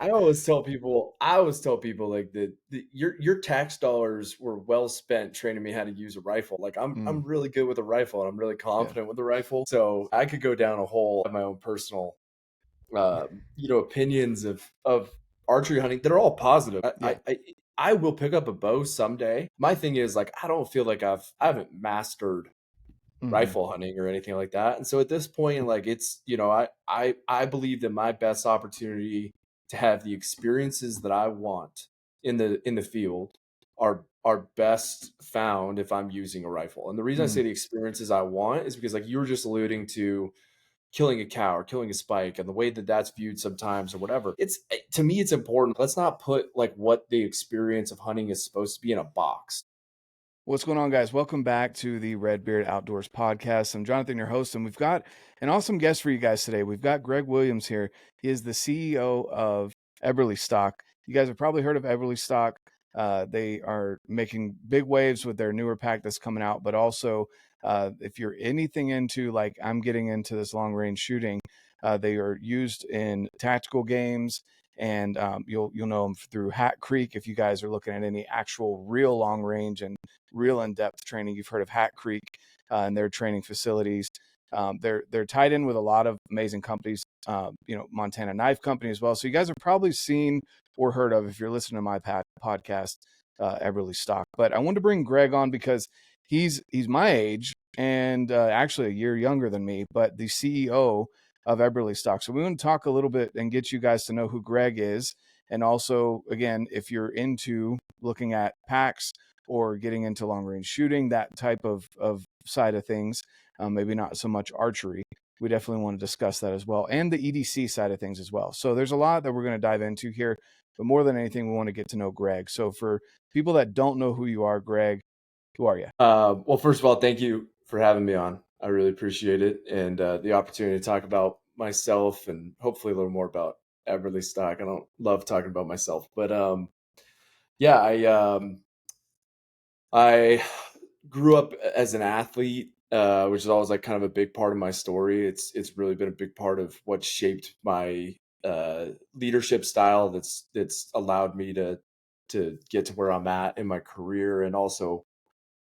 I always tell people like your tax dollars were well spent training me how to use a rifle. Like I'm Mm, really good with a rifle and I'm really yeah. confident with a rifle. So I could go down a hole of my own personal opinions of archery hunting that are all positive. Yeah. I will pick up a bow someday. My thing is like I don't feel like I haven't mastered Hmm. rifle hunting or anything like that. And so at this point, like it's, I believe that my best opportunity to have the experiences that I want in the field are best found if I'm using a rifle. And the reason I Mm. say the experiences I want is because like you were just alluding to killing a cow or killing a spike and the way that that's viewed sometimes or whatever. It's to me it's important. Let's not put like what the experience of hunting is supposed to be in a box. What's going on, guys? Welcome back to the RedBeard Outdoors podcast. I'm Jonathan, your host, and we've got an awesome guest for you guys today. We've got Greg Williams here. He is the CEO of Eberlestock. You guys have probably heard of Eberlestock. They are making big waves with their newer pack that's coming out, but also if you're anything into like I'm getting into this long range shooting, they are used in tactical games. And you'll know them through Hat Creek if you guys are looking at any actual real long range and real in-depth training. You've heard of Hat Creek and their training facilities. They're tied in with a lot of amazing companies, Montana Knife Company as well. So you guys have probably seen or heard of, if you're listening to my podcast, Eberlestock. But I wanted to bring Greg on because he's my age and actually a year younger than me, but the CEO of Eberlestock. So we want to talk a little bit and get you guys to know who Greg is. And also, again, if you're into looking at packs or getting into long range shooting, that type of side of things, maybe not so much archery, we definitely want to discuss that as well. And the EDC side of things as well. So there's a lot that we're going to dive into here. But more than anything, we want to get to know Greg. So for people that don't know who you are, Greg, who are you? Well, first of all, thank you for having me on. I really appreciate it and the opportunity to talk about myself and hopefully a little more about Eberlestock. I don't love talking about myself, but yeah, I grew up as an athlete, which is always like kind of a big part of my story. It's really been a big part of what shaped my leadership style. That's allowed me to get to where I'm at in my career, and also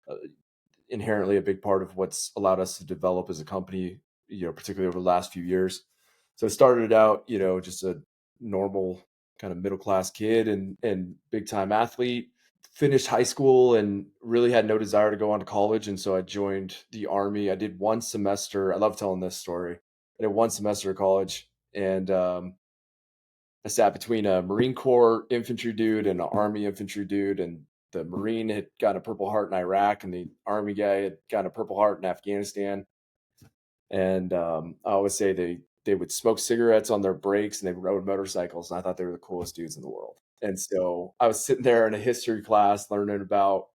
uh, inherently a big part of what's allowed us to develop as a company, particularly over the last few years. So I started out, just a normal kind of middle class kid and big time athlete. Finished high school and really had no desire to go on to college. And so I joined the Army. I did one semester. I love telling this story. I did one semester of college and I sat between a Marine Corps infantry dude and an Army infantry dude, and the Marine had gotten a Purple Heart in Iraq, and the Army guy had gotten a Purple Heart in Afghanistan. And I always say they would smoke cigarettes on their breaks, and they rode motorcycles, and I thought they were the coolest dudes in the world. And so I was sitting there in a history class learning about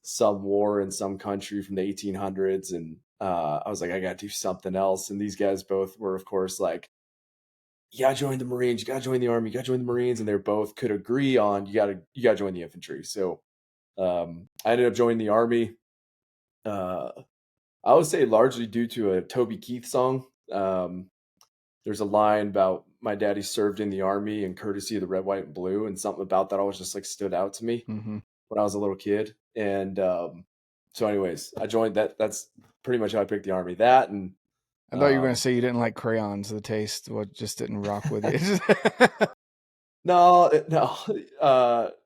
some war in some country from the 1800s, and I was like, I got to do something else. And these guys both were, of course, like, you gotta join the Marines, you gotta join the Army, you gotta join the Marines, and they both could agree on you gotta join the infantry. So I ended up joining the Army. Uh, I would say largely due to a Toby Keith song. There's a line about my daddy served in the Army and courtesy of the red, white, and blue, and something about that always just like stood out to me Mm-hmm. when I was a little kid. And so, anyways, I joined that. That's pretty much how I picked the Army. That and I thought you were going to um, say you didn't like crayons. The taste what just didn't rock with you. No, no,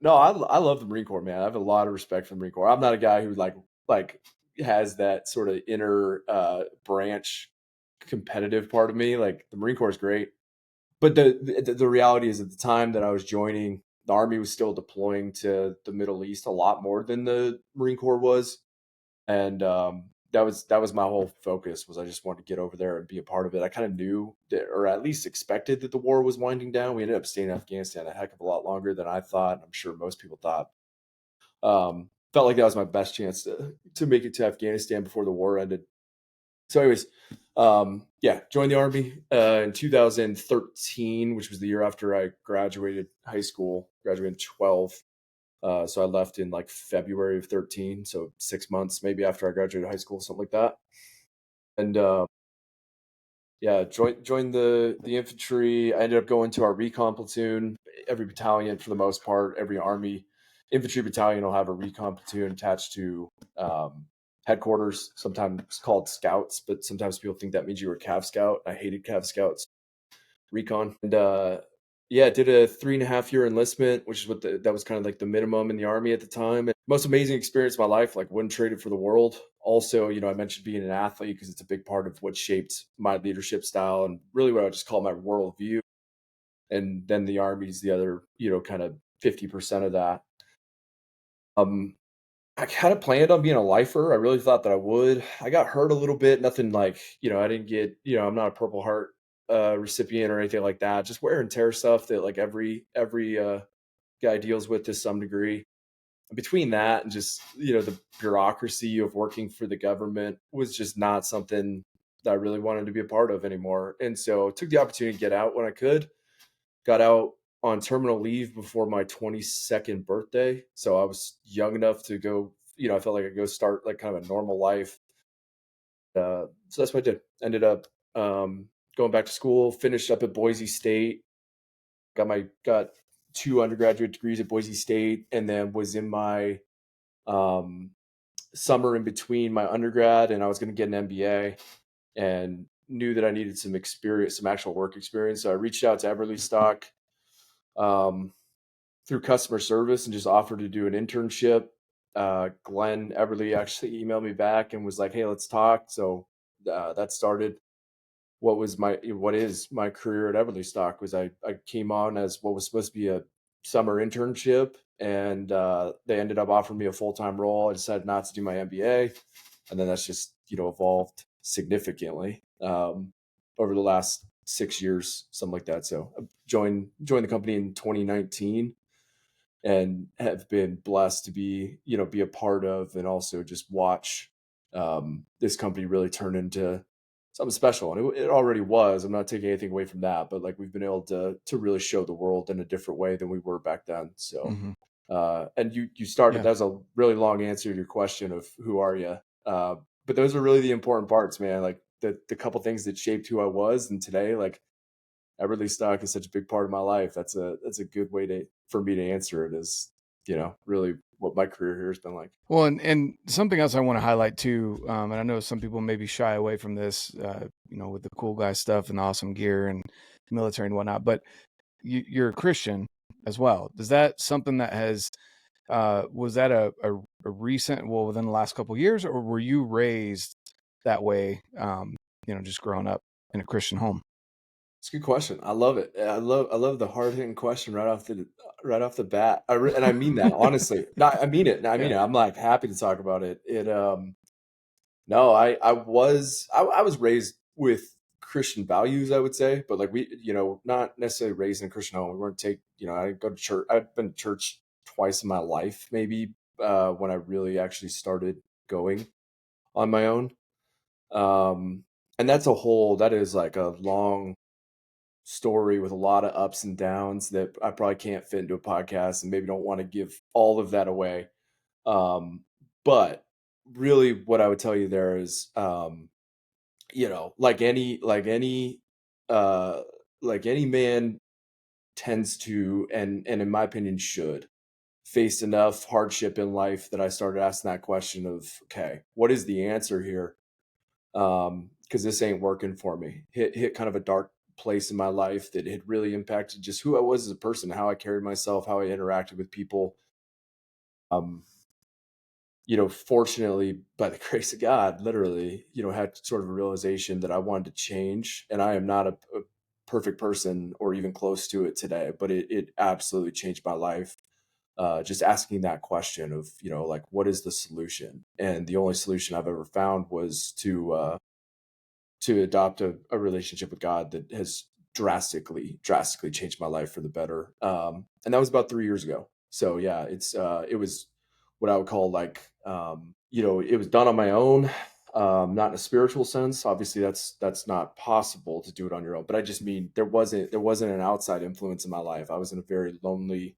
no. I love the Marine Corps, man. I have a lot of respect for the Marine Corps. I'm not a guy who like has that sort of inner branch competitive part of me. Like the Marine Corps is great, but the reality is at the time that I was joining, the Army was still deploying to the Middle East a lot more than the Marine Corps was, and that was my whole focus. Was I just wanted to get over there and be a part of it. I kind of knew that, or at least expected that the war was winding down. We ended up staying in Afghanistan a heck of a lot longer than I thought. I'm sure most people thought. Felt like that was my best chance to make it to Afghanistan before the war ended. So, anyways, yeah, joined the Army in 2013, which was the year after I graduated high school. Graduated in 12. So I left in like February of 13, so 6 months maybe after I graduated high school, something like that. And yeah, joined the infantry. I ended up going to our recon platoon. every battalion, for the most part, every Army infantry battalion will have a recon platoon attached to headquarters, sometimes called scouts, but sometimes people think that means you were Cav Scout. I hated Cav Scouts, recon. And yeah, did a 3.5-year enlistment, which is that was kind of like the minimum in the Army at the time. And most amazing experience of my life, like wouldn't trade it for the world. Also, I mentioned being an athlete because it's a big part of what shaped my leadership style and really what I would just call my worldview. And then the Army's the other, kind of 50% of that. I kind of planned on being a lifer. I really thought that I would. I got hurt a little bit. Nothing like, I didn't get, I'm not a Purple Heart recipient or anything like that. Just wear and tear stuff that like every guy deals with to some degree. Between that and just, the bureaucracy of working for the government was just not something that I really wanted to be a part of anymore. And so took the opportunity to get out when I could. Got out on terminal leave before my 22nd birthday. So I was young enough to go, I felt like I could go start like kind of a normal life. So that's what I did. Ended up going back to school, finished up at Boise State, got 2 undergraduate degrees at Boise State, and then was in my summer in between my undergrad and I was going to get an MBA, and knew that I needed some experience, some actual work experience. So I reached out to Eberlestock through customer service and just offered to do an internship. Glenn Eberly actually emailed me back and was like, "Hey, let's talk." So that started what is my career at Eberlestock. Was I came on as what was supposed to be a summer internship, and they ended up offering me a full-time role. I decided not to do my MBA, and then that's just evolved significantly over the last 6 years, something like that. So I joined the company in 2019 and have been blessed to be a part of and also just watch this company really turn into something special. And it already was. I'm not taking anything away from that, but like we've been able to really show the world in a different way than we were back then. So and you started, that was a really long answer to your question of who are you, but those are really the important parts, man. Like the couple things that shaped who I was, and today, like Eberlestock is such a big part of my life. That's a good way for me to answer it, is really what my career here has been like. Well, and something else I want to highlight too, and I know some people maybe shy away from this, with the cool guy stuff and the awesome gear and the military and whatnot, but you're a Christian as well. Is that something that has, was that a recent, within the last couple of years, or were you raised that way, just growing up in a Christian home? It's a good question. I love it. I love the hard hitting question right off the bat. And I mean that honestly. No, I mean it. I mean it. I'm like happy to talk about it. No, I was raised with Christian values, I would say, but like we, not necessarily raised in a Christian home. We weren't I didn't go to church. I've been to church twice in my life, maybe, when I really actually started going on my own. And that is like a long story with a lot of ups and downs that I probably can't fit into a podcast, and maybe don't want to give all of that away. But really what I would tell you there is, like uh, any man tends to, and in my opinion should, face enough hardship in life that I started asking that question of, okay, what is the answer here? Because this ain't working for me. Hit kind of a dark place in my life that had really impacted just who I was as a person, how I carried myself, how I interacted with people. Um, Fortunately, by the grace of God, literally, had sort of a realization that I wanted to change. And I am not a perfect person or even close to it today, but it absolutely changed my life. Just asking that question of, like, what is the solution? And the only solution I've ever found was to adopt a relationship with God that has drastically changed my life for the better. And that was about 3 years ago. So yeah, it was what I would call like, it was done on my own, not in a spiritual sense. Obviously that's not possible to do it on your own, but I just mean there wasn't an outside influence in my life. I was in a very lonely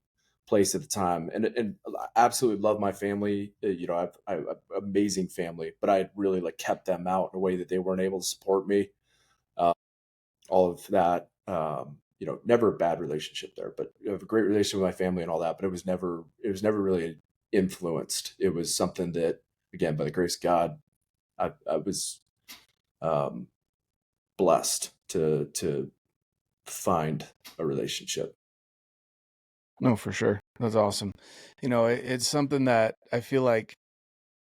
place at the time, and I absolutely love my family. I have amazing family, but I had really like kept them out in a way that they weren't able to support me. Uh, all of that. never a bad relationship there, but I have a great relationship with my family and all that, but it was never really influenced. It was something that, again, by the grace of God, I was um, blessed to find a relationship. No, for sure. That's awesome. It's something that I feel like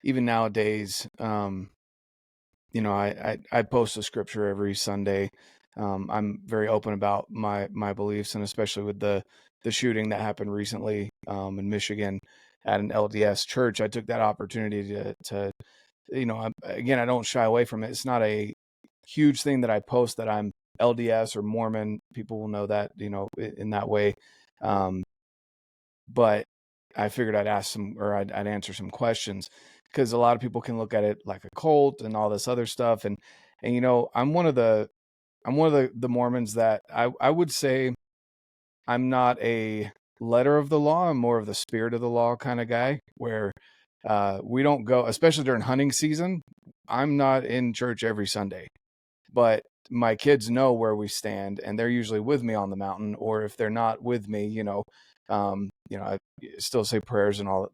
even nowadays, I post a scripture every Sunday. I'm very open about my beliefs, and especially with the shooting that happened recently in Michigan at an LDS church. I took that opportunity to again, I don't shy away from it. It's not a huge thing that I post that I'm LDS or Mormon. People will know that, in that way. Um, but I figured I'd ask some, or I'd answer some questions, because a lot of people can look at it like a cult and all this other stuff. And I'm one of the Mormons that I would say I'm not a letter of the law. I'm more of the spirit of the law kind of guy, where we don't go, especially during hunting season. I'm not in church every Sunday, but my kids know where we stand, and they're usually with me on the mountain. Or if they're not with me, I still say prayers and all,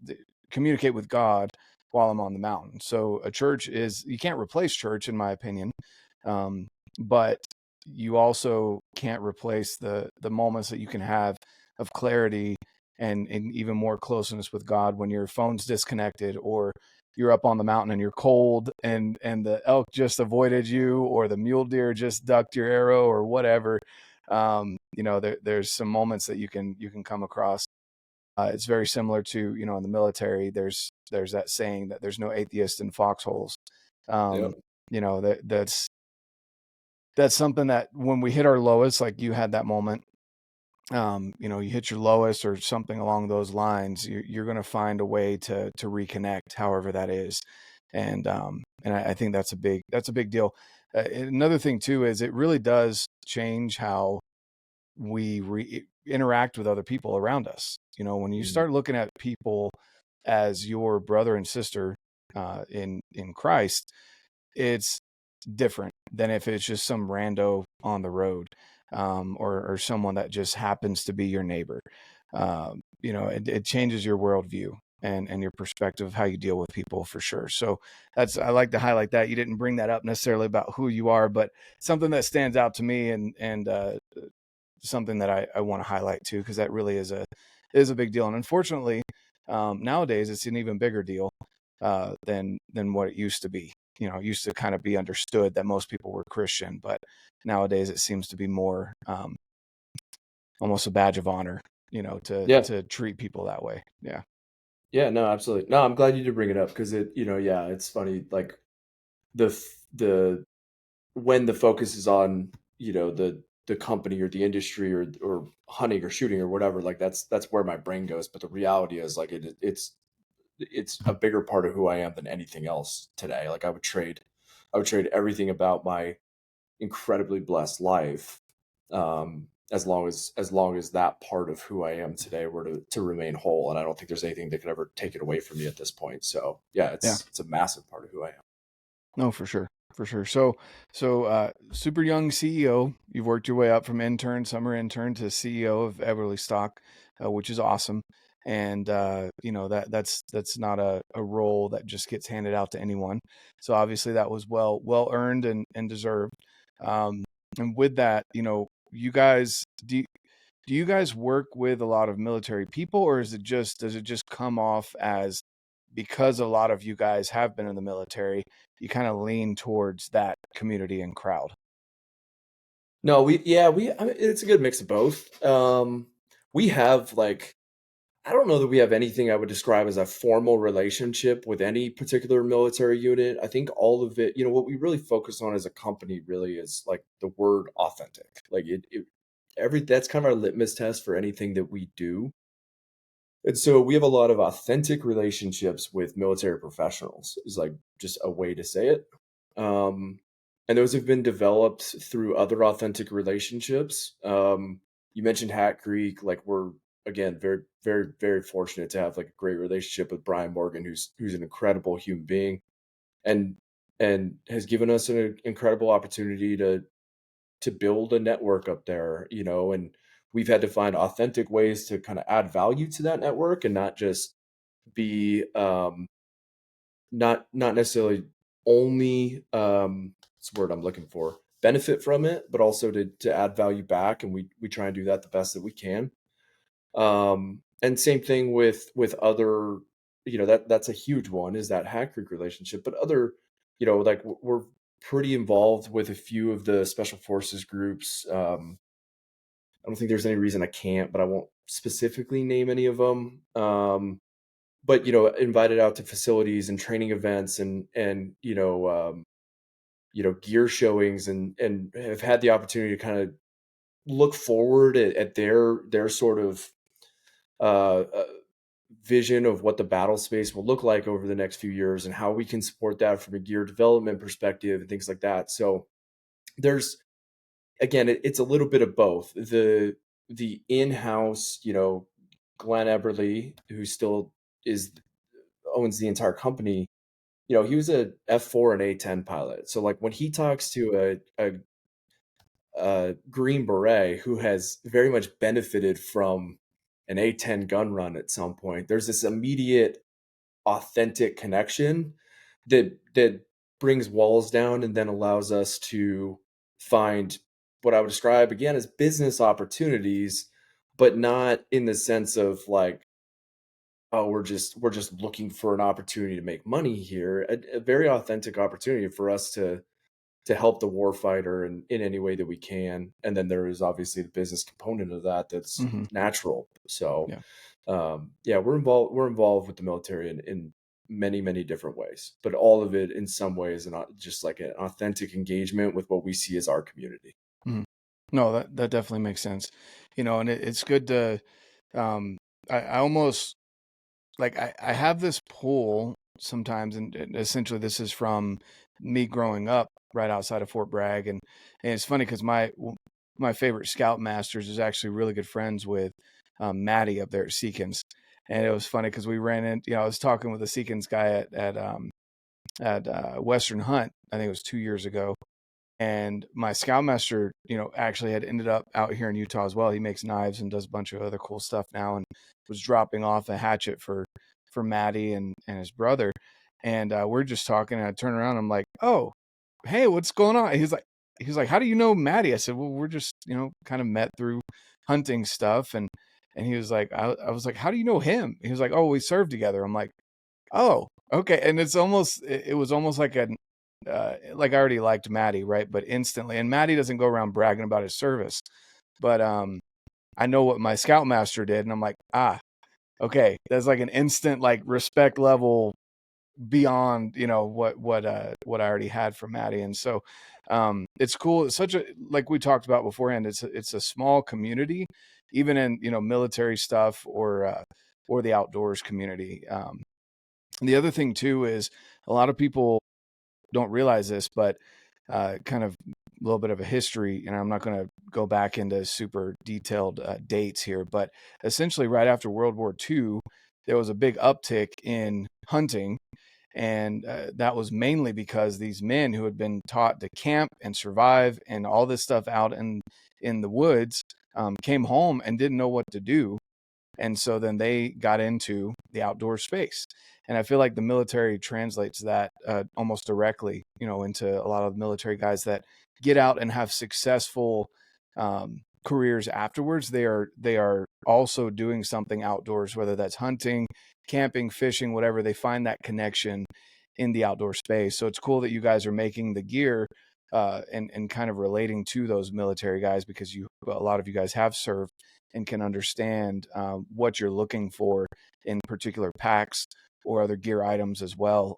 communicate with God while I'm on the mountain. So a church you can't replace church, in my opinion. But you also can't replace the moments that you can have of clarity and even more closeness with God when your phone's disconnected, or you're up on the mountain and you're cold, and the elk just avoided you, or the mule deer just ducked your arrow, or whatever. There's some moments that you can come across. It's very similar to, in the military, there's that saying that there's no atheist in foxholes. Um, Yep. that's something that when we hit our lowest, like you had that moment, you hit your lowest or something along those lines, you're going to find a way to reconnect, however that is. And I think that's a big deal. Another thing too is it really does change how we interact with other people around us. When you Mhm. start looking at people as your brother and sister in Christ, it's different than if it's just some rando on the road, or someone that just happens to be your neighbor. It changes your worldview and your perspective of how you deal with people, for sure. So I like to highlight that. You didn't bring that up necessarily about who you are, but something that stands out to me, and something that I want to highlight too, because that really is a big deal. And unfortunately, nowadays it's an even bigger deal than what it used to be. It used to kind of be understood that most people were Christian, but nowadays it seems to be more almost a badge of honor, to Yeah. to treat people that way. Yeah. Yeah, no, absolutely. No, I'm glad you did bring it up because yeah, it's funny. Like the when the focus is on, the company or the industry or hunting or shooting or whatever, like that's where my brain goes. But the reality is, like, it's a bigger part of who I am than anything else today. Like, I would trade everything about my incredibly blessed life, as long as that part of who I am today were to remain whole. And I don't think there's anything that could ever take it away from me at this point. So yeah, Yeah. it's a massive part of who I am. No, for sure. For sure. So, super young CEO. You've worked your way up from intern, summer intern, to CEO of Eberlestock, which is awesome. And that's not a role that just gets handed out to anyone. So obviously that was well earned and deserved. Um, and with that, you guys do you guys work with a lot of military people, or does it just come off as, because a lot of you guys have been in the military, you kind of lean towards that community and crowd? No, I mean, it's a good mix of both. We have, like, I don't know that we have anything I would describe as a formal relationship with any particular military unit. I think all of it, what we really focus on as a company really is like the word authentic. Like, that's kind of our litmus test for anything that we do. And so we have a lot of authentic relationships with military professionals, is like just a way to say it. Um, and those have been developed through other authentic relationships. You mentioned Hat Creek. Like, we're, again, very, very, very fortunate to have like a great relationship with Brian Morgan, who's an incredible human being, and and has given us an incredible opportunity to build a network up there, and we've had to find authentic ways to kind of add value to that network and not just be not necessarily only what's the word I'm looking for, benefit from it, but also to add value back, and we try and do that the best that we can. And same thing with other, that's a huge one, is that Hack Creek relationship. But other, like we're pretty involved with a few of the special forces groups. I don't think there's any reason I can't, but I won't specifically name any of them. But invited out to facilities and training events and gear showings, and have had the opportunity to kind of look forward at their sort of uh, uh, vision of what the battle space will look like over the next few years and how we can support that from a gear development perspective and things like that. So there's, again, it's a little bit of both. The in-house, Glenn Eberly, who still owns the entire company. He was a F4 and A10 pilot. So like when he talks to a Green Beret who has very much benefited from an A10 gun run at some point, there's this immediate authentic connection that brings walls down and then allows us to find what I would describe again as business opportunities, but not in the sense of like, oh, we're just looking for an opportunity to make money here. A very authentic opportunity for us to help the warfighter in any way that we can. And then there is obviously the business component of that that's Mm-hmm. natural. So Yeah. yeah, we're involved with the military in many, many different ways, but all of it in some ways, and just like an authentic engagement with what we see as our community. Mm-hmm. No, that definitely makes sense. And it's good to, um, I almost like, I have this pull sometimes, and essentially this is from me growing up right outside of Fort Bragg. And it's funny because my favorite Scoutmasters is actually really good friends with Maddie up there at Seekins. And it was funny because we ran in, I was talking with the Seekins guy at Western Hunt, I think it was 2 years ago. And my Scoutmaster, actually had ended up out here in Utah as well. He makes knives and does a bunch of other cool stuff now, and was dropping off a hatchet for Maddie and his brother. And we're just talking, and I turn around, and I'm like, "Oh, hey, what's going on?" He's like, "How do you know Maddie?" I said, "Well, we're just, kind of met through hunting stuff." And he was like, I was like, "How do you know him?" He was like, "Oh, we served together." I'm like, "Oh, okay." And it was almost like I already liked Maddie, right? But instantly, and Maddie doesn't go around bragging about his service, but I know what my Scoutmaster did, and I'm like, okay, that's like an instant like respect level beyond what I already had from Maddie. And so it's cool. It's such a, like we talked about beforehand, it's a small community, even in military stuff or the outdoors community. And the other thing too is a lot of people don't realize this, but kind of a little bit of a history, and I'm not going to go back into super detailed dates here, but essentially right after World War II, there was a big uptick in hunting. And that was mainly because these men who had been taught to camp and survive and all this stuff out in the woods came home and didn't know what to do. And so then they got into the outdoor space. And I feel like the military translates that almost directly, into a lot of military guys that get out and have successful careers afterwards. They are also doing something outdoors, whether that's hunting, camping, fishing, whatever. They find that connection in the outdoor space. So it's cool that you guys are making the gear and kind of relating to those military guys, because a lot of you guys have served and can understand what you're looking for in particular packs or other gear items as well,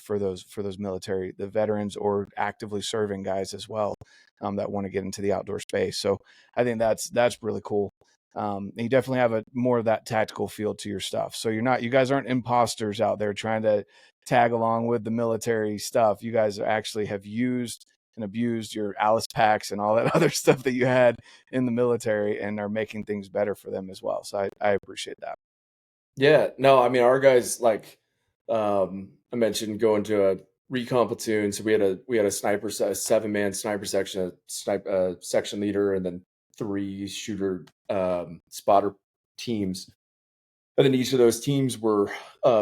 for those military, the veterans or actively serving guys as well, that want to get into the outdoor space. So I think that's really cool. You definitely have a more of that tactical feel to your stuff. So you guys aren't imposters out there trying to tag along with the military stuff. You guys actually have used and abused your Alice packs and all that other stuff that you had in the military, and are making things better for them as well. So I appreciate that. Yeah, no, I mean, our guys, like, I mentioned going to a recon platoon. So we had a sniper, a 7-man sniper section, a section leader, and then 3 shooter spotter teams. And then each of those teams were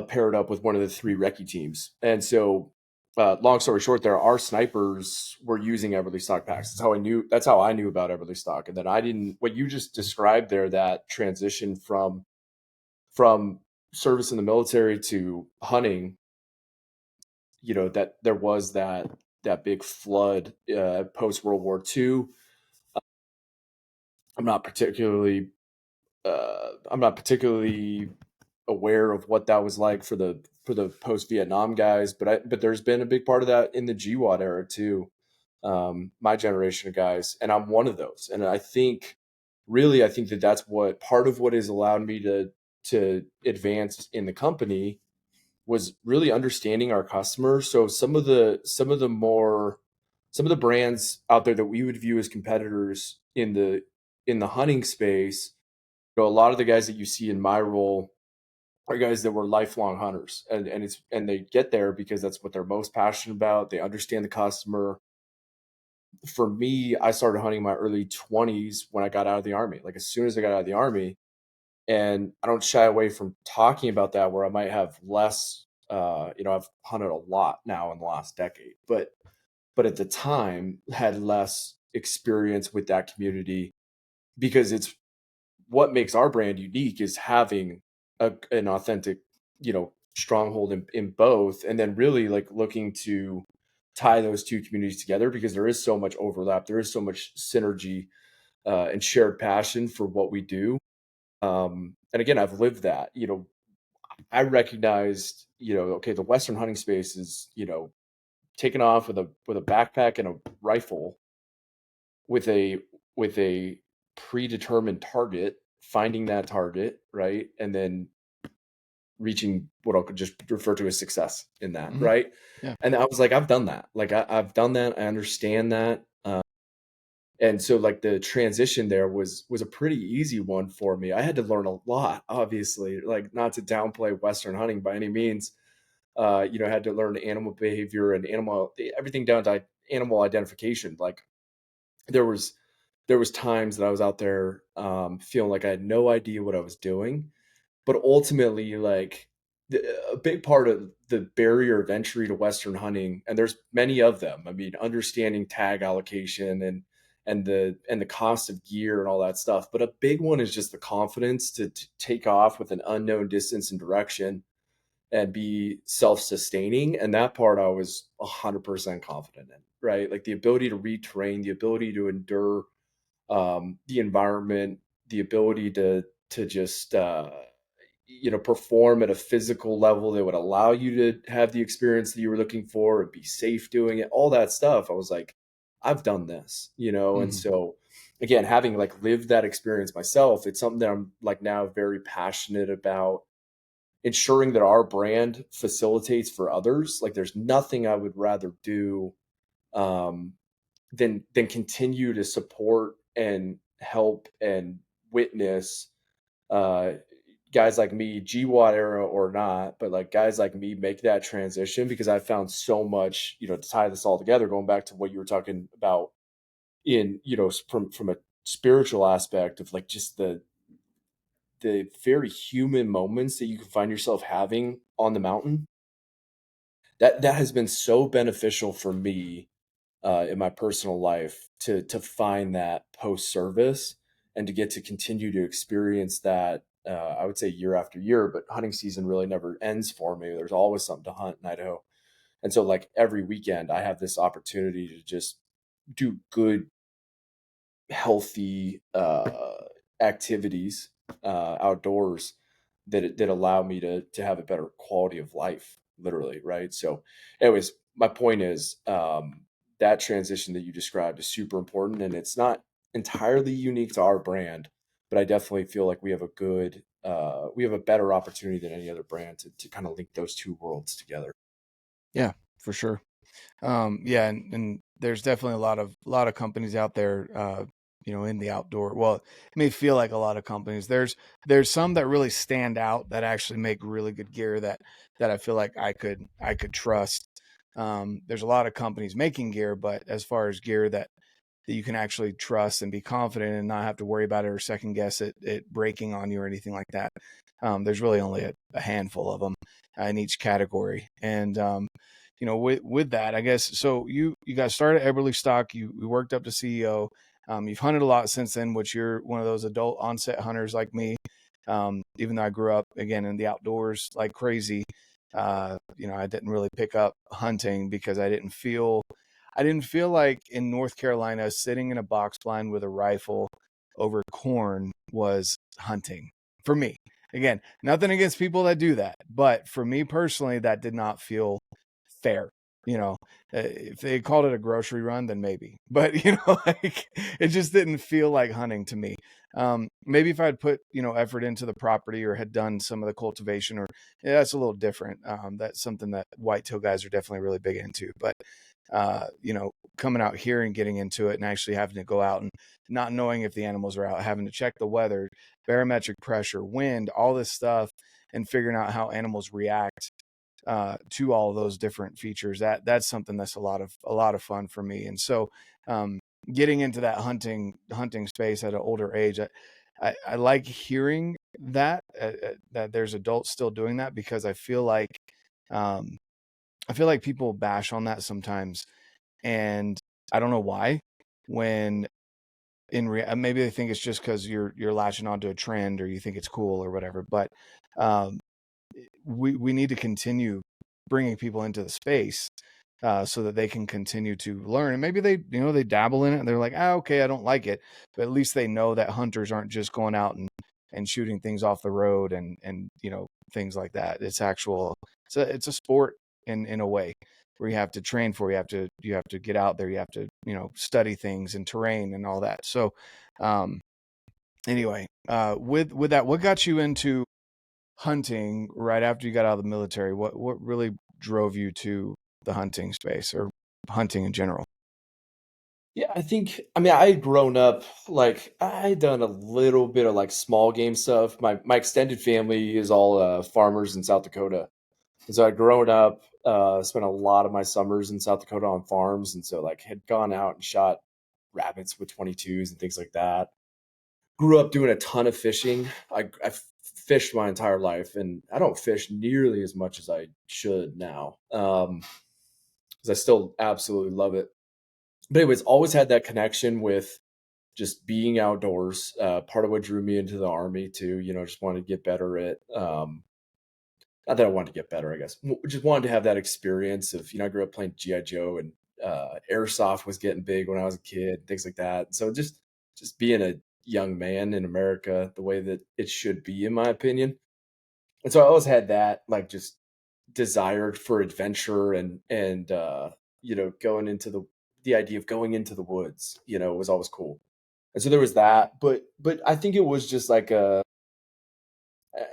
paired up with one of the 3 recce teams. And so, long story short, our snipers were using Eberlestock packs. That's how I knew. That's how I knew about Eberlestock. And then I didn't. What you just described there, that transition from service in the military to hunting, that there was that big flood post World War II. I'm not particularly aware of what that was like for the post Vietnam guys, but there's been a big part of that in the GWAT era too. My generation of guys, and I'm one of those. And I think that that's what part of what has allowed me to advance in the company was really understanding our customers. So some of the brands out there that we would view as competitors in the hunting space, a lot of the guys that you see in my role are guys that were lifelong hunters, and they get there because that's what they're most passionate about. They understand the customer. For me, I started hunting in my early 20s when I got out of the Army. Like as soon as I got out of the Army, and I don't shy away from talking about that, where I might have less. I've hunted a lot now in the last decade, but at the time had less experience with that community, because it's what makes our brand unique is having an authentic, stronghold in both, and then really like looking to tie those 2 communities together, because there is so much overlap, there is so much synergy and shared passion for what we do. And again, I've lived that. I recognized, okay, the Western hunting space is, taking off with a backpack and a rifle, with a predetermined target, finding that target, right, and then reaching what I'll just refer to as success in that, Mm-hmm. right? Yeah. And I was like, I've done that. Like I've done that. I understand that. And so like the transition there was a pretty easy one for me. I had to learn a lot, obviously, like not to downplay Western hunting by any means. I had to learn animal behavior and everything down to animal identification. Like there was times that I was out there feeling like I had no idea what I was doing, but ultimately, like a big part of the barrier of entry to Western hunting, and there's many of them. I mean, understanding tag allocation and the cost of gear and all that stuff. But a big one is just the confidence to take off with an unknown distance and direction and be self-sustaining. And that part I was 100% confident in, right? Like the ability to read terrain, the ability to endure the environment, the ability to just perform at a physical level that would allow you to have the experience that you were looking for and be safe doing it, all that stuff. I was like, I've done this, and Mm-hmm. so again, having like lived that experience myself, it's something that I'm like now very passionate about ensuring that our brand facilitates for others. Like there's nothing I would rather do um, than continue to support and help and witness uh, guys like me, GWAT era or not, but like guys like me make that transition, because I found so much, to tie this all together, going back to what you were talking about in, from a spiritual aspect of like just the very human moments that you can find yourself having on the mountain. That has been so beneficial for me in my personal life to find that post service and to get to continue to experience that. I would say year after year, but hunting season really never ends for me. There's always something to hunt in Idaho, and so like every weekend, I have this opportunity to just do good, healthy activities outdoors that allow me to have a better quality of life, literally, right? So, anyways, my point is that transition that you described is super important, and it's not entirely unique to our brand, but I definitely feel like we have a better opportunity than any other brand to kind of link those 2 worlds together. Yeah, for sure. Yeah, and there's definitely a lot of companies out there, in the outdoor. Well, it may feel like a lot of companies. There's some that really stand out that actually make really good gear that I feel like I could trust. There's a lot of companies making gear, but as far as gear that you can actually trust and be confident and not have to worry about it or second guess it breaking on you or anything like that. There's really only a handful of them in each category. And, with that, I guess, so you got started at Eberlestock, you worked up to CEO. You've hunted a lot since then, which you're one of those adult onset hunters like me. Even though I grew up again in the outdoors like crazy, I didn't really pick up hunting because I didn't feel like in North Carolina sitting in a box blind with a rifle over corn was hunting for me. Again, nothing against people that do that, but for me personally, that did not feel fair. If they called it a grocery run, then maybe, but like it just didn't feel like hunting to me. Maybe if I'd put, effort into the property or had done some of the cultivation that's a little different. That's something that whitetail guys are definitely really big into, but coming out here and getting into it and actually having to go out and not knowing if the animals are out, having to check the weather, barometric pressure, wind, all this stuff, and figuring out how animals react to all of those different features. That's something that's a lot of fun for me. And so, getting into that hunting space at an older age, I like hearing that there's adults still doing that, because I feel like people bash on that sometimes, and I don't know why. When maybe they think it's just because you're latching onto a trend or you think it's cool or whatever. But we need to continue bringing people into the space so that they can continue to learn. And maybe they dabble in it and they're like, okay, I don't like it, but at least they know that hunters aren't just going out and shooting things off the road and things like that. It's a sport in a way where you have to train for, you have to get out there, you have to study things and terrain and all that. So anyway, with that, what got you into hunting right after you got out of the military? What really drove you to the hunting space or hunting in general? Yeah, I had grown up, like, I had done a little bit of like small game stuff. My extended family is all farmers in South Dakota. And so I'd grown up, spent a lot of my summers in South Dakota on farms. And so, like, had gone out and shot rabbits with 22s and things like that. Grew up doing a ton of fishing. I fished my entire life, and I don't fish nearly as much as I should now, because I still absolutely love it. But anyways, always had that connection with just being outdoors. Part of what drew me into the Army too, just wanted to get better at, not that I wanted to get better, I guess. Just wanted to have that experience of, I grew up playing GI Joe, and airsoft was getting big when I was a kid, things like that. So just being a young man in America the way that it should be, in my opinion. And so I always had that, like, just desire for adventure, and going into the idea of going into the woods, was always cool. And so there was that, but I think it was just like and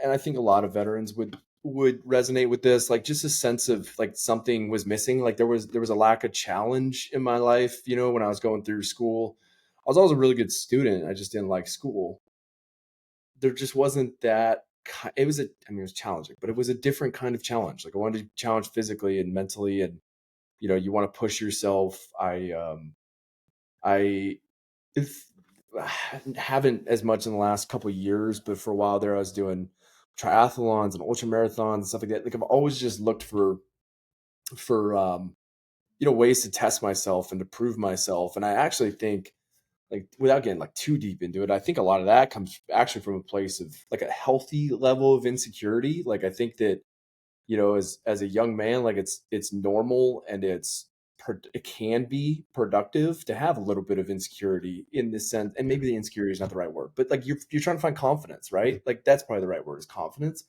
I think a lot of veterans would resonate with this, like, just a sense of like something was missing. Like there was a lack of challenge in my life, when I was going through school. I was always a really good student. I just didn't like school. There just wasn't that it was it was challenging, but it was a different kind of challenge. Like, I wanted to challenge physically and mentally, and you want to push yourself. I if, haven't as much in the last couple of years, but for a while there, I was doing triathlons and ultra marathons and stuff like that. Like, I've always just looked for ways to test myself and to prove myself. And I actually think, like, without getting like too deep into it, I think a lot of that comes actually from a place of like a healthy level of insecurity. Like, I think that, as a young man, like, it's normal, and it can be productive to have a little bit of insecurity in this sense. And maybe the insecurity is not the right word, but like, you're trying to find confidence, right? Like, that's probably the right word, is confidence.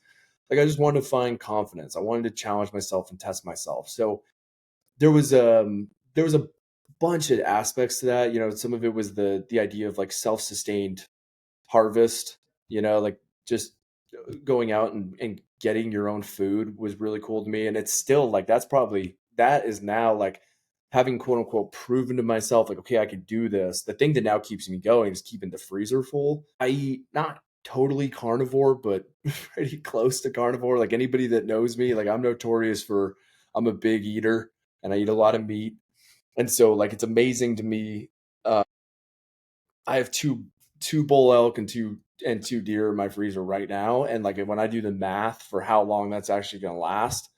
Like, I just wanted to find confidence. I wanted to challenge myself and test myself. So there was a bunch of aspects to that. Some of it was the idea of like self-sustained harvest, like, just going out and getting your own food was really cool to me. And it's still like, that is now like having, quote unquote, proven to myself, like, okay, I could do this. The thing that now keeps me going is keeping the freezer full. I eat not totally carnivore, but pretty close to carnivore. Like, anybody that knows me, like, I'm a big eater. and I eat a lot of meat. And so like it's amazing to me. I have two bull elk and two deer in my freezer right now, and like when I do the math for how long that's actually going to last,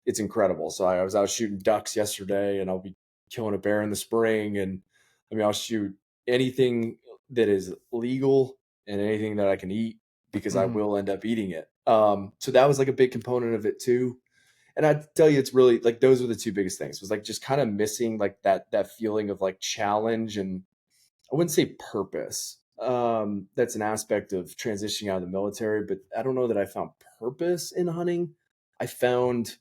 it's incredible. So I was out shooting ducks yesterday, and I'll be killing a bear in the spring, and I mean I'll shoot anything that is legal and anything that I can eat because I Mm-hmm. will end up eating it. So that was like a big component of it too. And I tell you, it's really like those were the two biggest things. Was like just kind of missing like that feeling of like challenge and I wouldn't say purpose. That's an aspect of transitioning out of the military, but I don't know that I found purpose in hunting. I found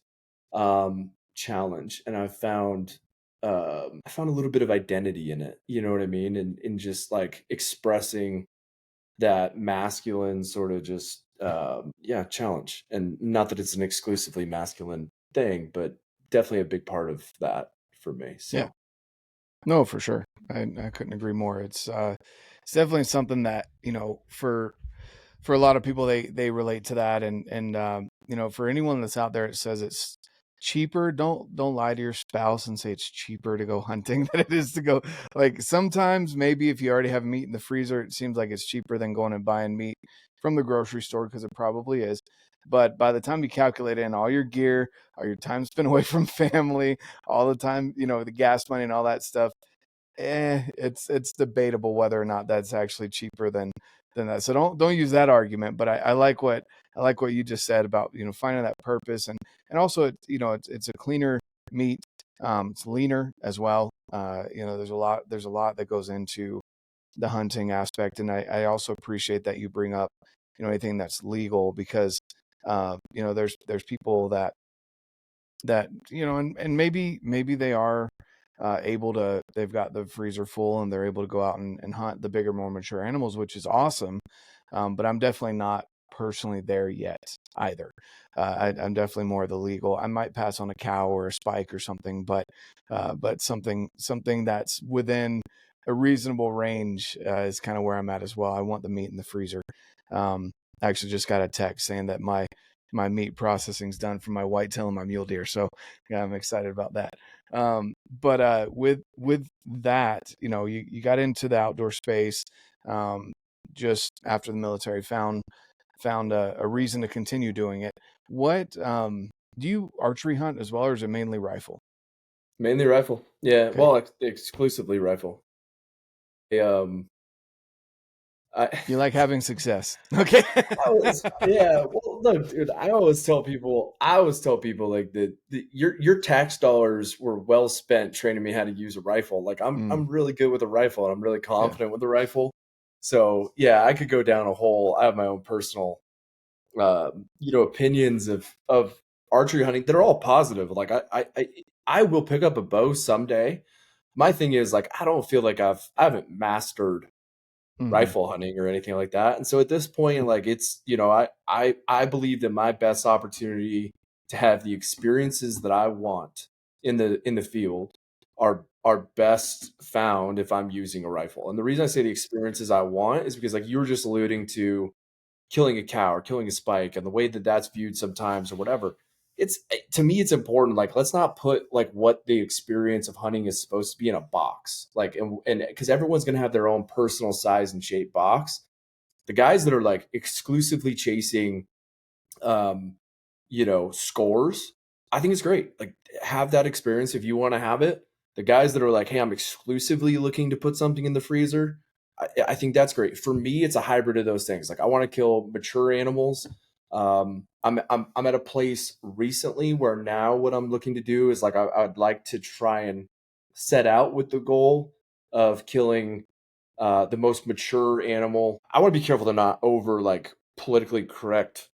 challenge, and I found a little bit of identity in it. You know what I mean? And in just like expressing that masculine sort of just yeah challenge, and not that it's an exclusively masculine thing, but definitely a big part of that for me. Yeah. So No, for sure. I couldn't agree more. It's definitely something that, for a lot of people, they relate to that. And for anyone that's out there that says it's cheaper, don't lie to your spouse and say it's cheaper to go hunting than it is to go. Like, sometimes maybe if you already have meat in the freezer, it seems like it's cheaper than going and buying meat from the grocery store, because it probably is. But by the time you calculate in all your gear, all your time spent away from family, all the time, the gas money and all that stuff, it's debatable whether or not that's actually cheaper than that. So don't use that argument. But I like what you just said about, finding that purpose, and also it's a cleaner meat. It's leaner as well. There's a lot that goes into the hunting aspect, and I also appreciate that you bring up, anything that's legal, because there's people that and maybe they are they've got the freezer full and they're able to go out and hunt the bigger, more mature animals, which is awesome. But I'm definitely not personally there yet either. I'm definitely more the legal. I might pass on a cow or a spike or something, but something that's within a reasonable range is kind of where I'm at as well. I want the meat in the freezer. I actually just got a text saying that my meat processing's done for my whitetail and my mule deer. So yeah, I'm excited about that. But with that, you got into the outdoor space just after the military, found a reason to continue doing it. What do you archery hunt as well, or is it mainly rifle? mainly rifle. Yeah, Okay, well, exclusively rifle. I, I you like having success. Okay. I was yeah. Well, look, dude. I always tell people like that your tax dollars were well spent training me how to use a rifle. Like Mm, I'm really good with a rifle, and I'm really yeah. confident with a rifle. So yeah, I could go down a hole. I have my own personal, opinions of archery hunting that are all positive. Like I will pick up a bow someday. My thing is like I don't feel like I haven't mastered Hmm. rifle hunting or anything like that. And so at this point, like it's, I believe that my best opportunity to have the experiences that I want in the field are best found if I'm using a rifle. And the reason I say the experiences I want is because like you were just alluding to killing a cow or killing a spike and the way that that's viewed sometimes or whatever. It's to me it's important, like let's not put like what the experience of hunting is supposed to be in a box, like and because everyone's going to have their own personal size and shape box. The guys that are like exclusively chasing um, scores, I think it's great. Like, have that experience if you want to have it. The guys that are like, hey, I'm exclusively looking to put something in the freezer, I think that's great. For me, it's a hybrid of those things. Like, I want to kill mature animals. I'm at a place recently where now what I'm looking to do is like I'd like to try and set out with the goal of killing the most mature animal. I want to be careful to not over like politically correct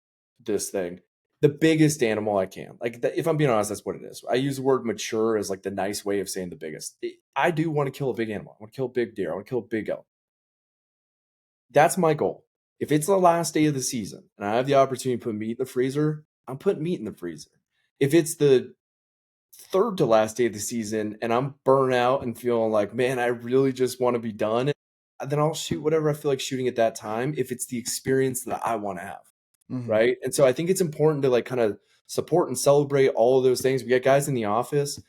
this thing. The biggest animal I can. Like, if I'm being honest, that's what it is. I use the word mature as like the nice way of saying the biggest. I do want to kill a big animal. I want to kill a big deer. I want to kill a big elk. That's my goal. If it's the last day of the season and I have the opportunity to put meat in the freezer, I'm putting meat in the freezer. If it's the third to last day of the season and I'm burnt out and feeling like, man, I really just want to be done, then I'll shoot whatever I feel like shooting at that time if it's the experience that I want to have. Hmm. Right. And so I think it's important to like kind of support and celebrate all of those things. We got guys in the office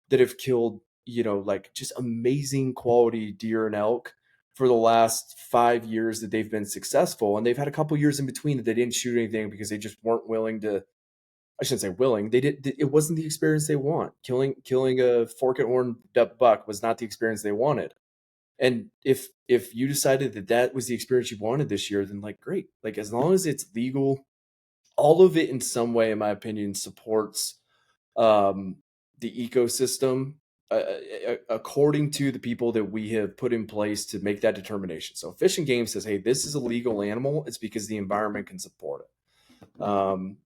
that have killed, like just amazing quality deer and elk for the last 5 years that they've been successful. And they've had a couple years in between that they didn't shoot anything because they just weren't willing to. I shouldn't say willing. They did. It wasn't the experience they want. Killing a fork and horn buck was not the experience they wanted. And if you decided that that was the experience you wanted this year, then like great. Like as long as it's legal, all of it in some way, in my opinion, supports the ecosystem according to the people that we have put in place to make that determination. So Fish and Game says, hey, this is a legal animal. It's because the environment can support it.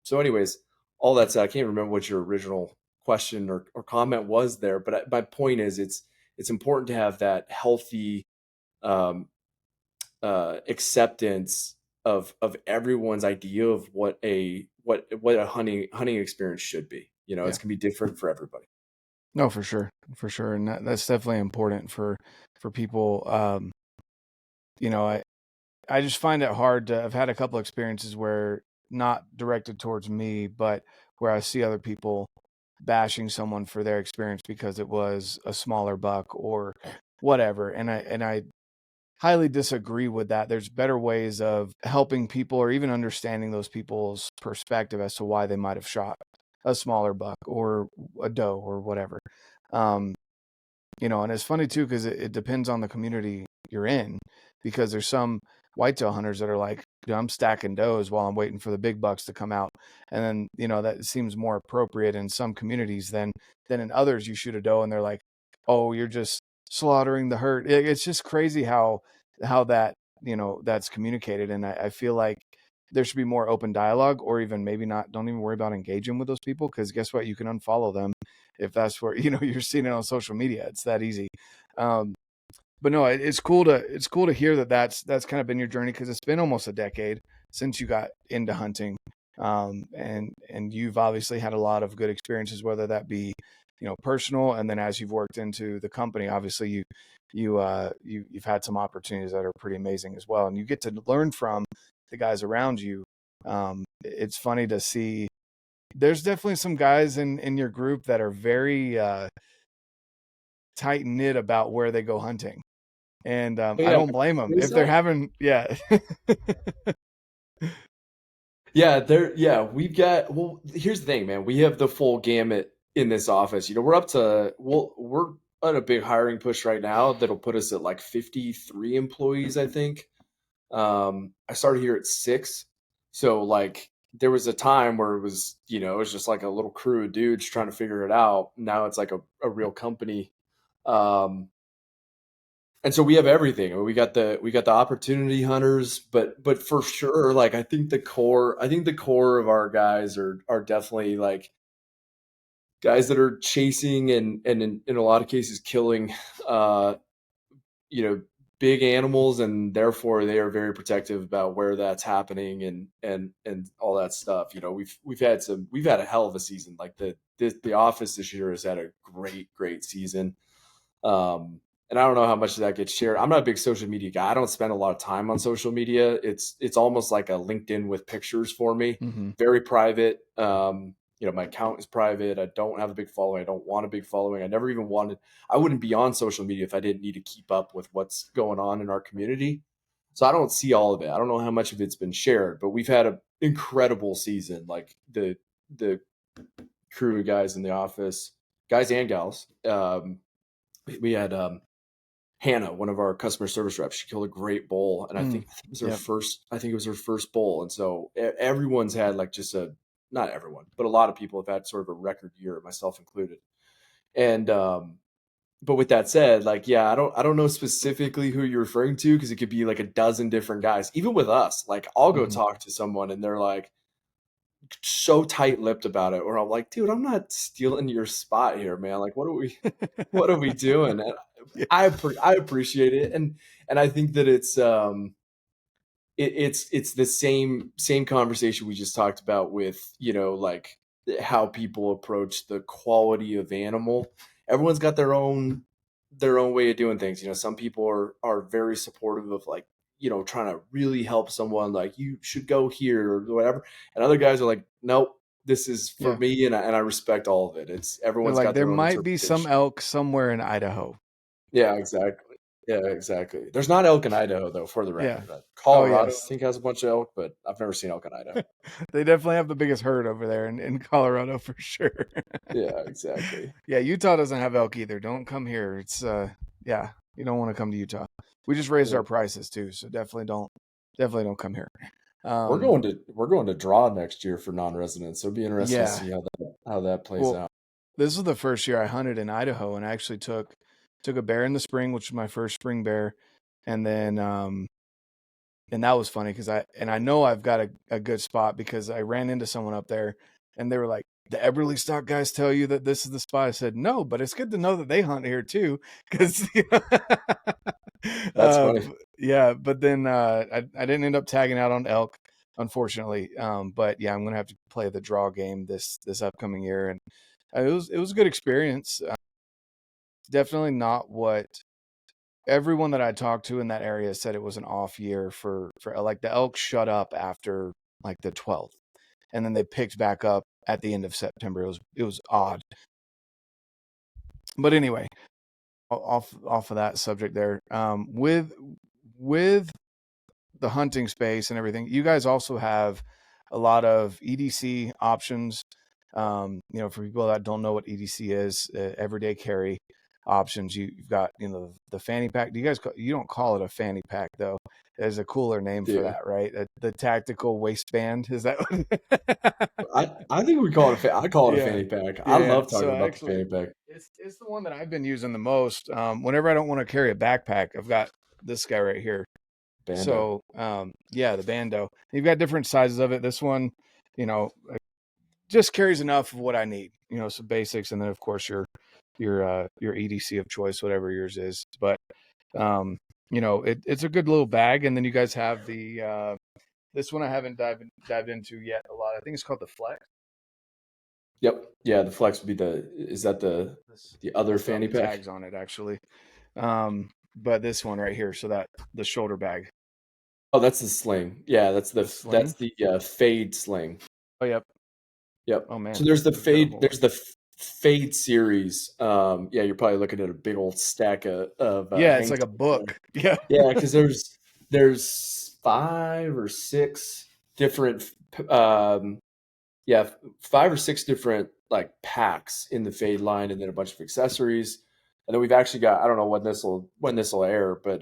So anyways, all that said, I can't remember what your original question or comment was there, but my point is it's important to have that healthy um, acceptance of everyone's idea of what a hunting experience should be. It's gonna be different for everybody. No, for sure, and that's definitely important for people. I just find it hard to. I've had a couple experiences where not directed towards me, but where I see other people bashing someone for their experience because it was a smaller buck or whatever, and I highly disagree with that. There's better ways of helping people or even understanding those people's perspective as to why they might have shot a smaller buck or a doe or whatever. Um, and it's funny too, because it depends on the community you're in, because there's some whitetail hunters that are like, I'm stacking does while I'm waiting for the big bucks to come out. And then, that seems more appropriate in some communities than in others. You shoot a doe and they're like, oh, you're just slaughtering the herd. It's just crazy how that, that's communicated. And I feel like there should be more open dialogue, or even maybe not, don't even worry about engaging with those people. Cause guess what? You can unfollow them if that's where, you're seeing it on social media. It's that easy. But no, it's cool to hear that that's kind of been your journey, because it's been almost a decade since you got into hunting. And you've obviously had a lot of good experiences, whether that be, personal. And then as you've worked into the company, obviously you've had some opportunities that are pretty amazing as well. And you get to learn from the guys around you. It's funny to see. There's definitely some guys in your group that are very tight knit about where they go hunting, and But I yeah, don't blame them there's if they're that. having, yeah. Yeah, we've got. Well, here's the thing, man. We have the full gamut in this office. We're up to. We're on a big hiring push right now that'll put us at like 53 employees, I think. I started here at 6, so like there was a time where it was just like a little crew of dudes trying to figure it out. Now it's like a real company. Um, and so we have everything. We got the opportunity hunters, but for sure, like I think the core of our guys are definitely like guys that are chasing and in a lot of cases killing uh you know big animals, and therefore they are very protective about where that's happening and all that stuff. We've had a hell of a season. Like the office this year has had a great season. And I don't know how much of that gets shared. I'm not a big social media guy. I don't spend a lot of time on social media. It's almost like a LinkedIn with pictures for me. Mm-hmm. Very private. My account is private. I don't have a big following. I don't want a big following. I wouldn't be on social media if I didn't need to keep up with what's going on in our community. So I don't see all of it. I don't know how much of it's been shared, but we've had an incredible season. Like the crew of guys in the office, guys and gals. We had Hannah, one of our customer service reps. She killed a great bull, and I think it was her Yep. first. I think it was her first bull, and so everyone's had like just not everyone, but a lot of people have had sort of a record year, myself included. And but with that said, like yeah, I don't know specifically who you're referring to, because it could be like a dozen different guys. Even with us, like I'll go Mm-hmm. talk to someone and they're like so tight-lipped about it, or I'm like, dude, I'm not stealing your spot here, man. Like what are we doing? And Yeah. I appreciate it, and I think that it's the same conversation we just talked about with like how people approach the quality of animal. Everyone's got their own way of doing things. Some people are very supportive of like trying to really help someone, like you should go here or whatever, and other guys are like, nope, this is for Yeah. me, and I respect all of it. It's They're everyone's like, got there their own might be some interpretation. elk somewhere in Idaho. Yeah, exactly. Yeah, exactly. There's not elk in Idaho, though, for the Yeah. record. Oh, Colorado, I yes. think, has a bunch of elk, but I've never seen elk in Idaho. They definitely have the biggest herd over there in Colorado for sure. Yeah, exactly. Yeah, Utah doesn't have elk either. Don't come here. It's yeah, you don't want to come to Utah. We just raised Yeah. our prices too, so definitely don't come here. We're going to draw next year for non-residents. So it'll be interesting to Yeah. see how that plays Well, out. this is the first year I hunted in Idaho, and I actually took a bear in the spring, which was my first spring bear, and then and that was funny because I know I've got a good spot because I ran into someone up there, and they were like, "The Eberlestock guys tell you that this is the spot." I said, "No, but it's good to know that they hunt here too," because That's funny. yeah. But then I didn't end up tagging out on elk, unfortunately. But yeah, I'm gonna have to play the draw game this upcoming year, and it was a good experience. Definitely not what everyone that I talked to in that area said it was an off year for like the elk shut up after like the 12th, and then they picked back up at the end of September. It was odd, but anyway, off of that subject there. With the hunting space and everything, you guys also have a lot of EDC options. For people that don't know what EDC is, everyday carry options. You've got, the fanny pack. You don't call it a fanny pack though. There's a cooler name for Yeah. that, right? The tactical waistband. Is that? I think we call it I call it a Yeah. fanny pack. I Yeah. love So talking about the actually, fanny pack. it's the one that I've been using the most. Whenever I don't want to carry a backpack, I've got this guy right here. Bando. So, yeah, the bando. You've got different sizes of it. This one, just carries enough of what I need. Some basics, and then of course your EDC of choice, whatever yours is. But it's a good little bag. And then you guys have the this one I haven't dived into yet a lot. I think it's called the Flex. Yep. Yeah, the flex would be is that the other I still have fanny the pack? tags on it actually. But this one right here, so that the shoulder bag. Oh, that's the sling. Yeah, that's The sling. the fade sling. Oh, yep. Yep. Oh man, So there's the we've got a fade. whole lot. There's the fade series. Yeah, you're probably looking at a big old stack of Yeah, it's hang like a tags. book. Yeah. Yeah, because there's 5 or 6 different yeah, 5 or 6 different like packs in the fade line, and then a bunch of accessories. And then we've actually got, I don't know when this will air, but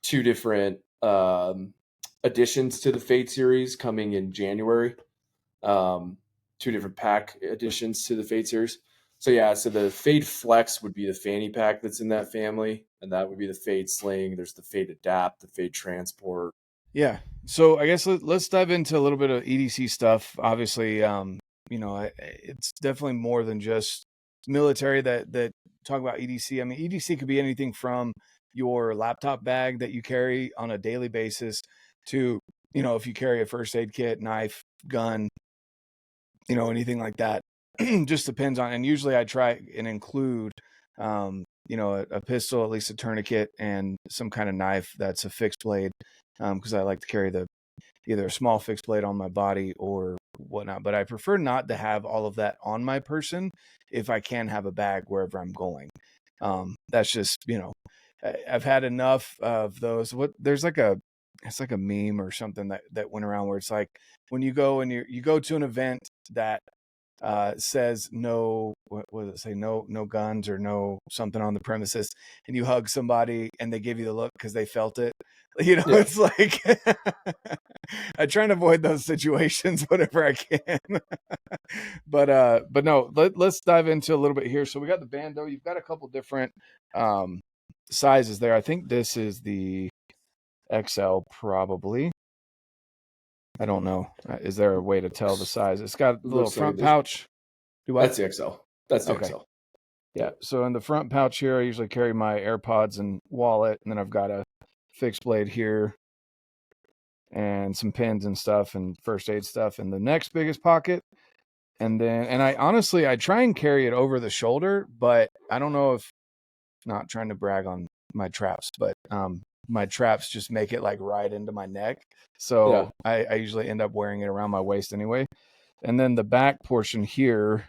2 different additions to the fade series coming in January. Um, 2 different pack additions to the fade series. So yeah, so the fade flex would be the fanny pack that's in that family, and that would be the fade sling. There's the fade adapt, the fade transport. Yeah. So I guess let's dive into a little bit of EDC stuff. Obviously, it's definitely more than just military that talk about EDC. I mean, EDC could be anything from your laptop bag that you carry on a daily basis to, if you carry a first aid kit, knife, gun, anything like that. Just depends on, and usually I try and include, a pistol, at least a tourniquet, and some kind of knife that's a fixed blade, because I like to carry either a small fixed blade on my body or whatnot. But I prefer not to have all of that on my person if I can have a bag wherever I'm going. That's just, I've had enough of those. It's like a meme or something that went around where it's like when you go and you go to an event that says no, what does it say? No guns or no something on the premises, and you hug somebody and they give you the look because they felt it. Yeah. It's like I try and avoid those situations whenever I can. But no, let's dive into a little bit here. So we got the bando. You've got a couple different sizes there. I think this is the XL probably. I don't know. Is there a way to tell the size? It's got the little Looks like front pouch. Do what? that's the XL. That's the Okay. XL. Yeah. So in the front pouch here, I usually carry my AirPods and wallet, and then I've got a fixed blade here and some pins and stuff and first aid stuff in the next biggest pocket. And I try and carry it over the shoulder, but I don't know if, not trying to brag on my traps, but my traps just make it like right into my neck. So Yeah. I usually end up wearing it around my waist anyway. And then the back portion here,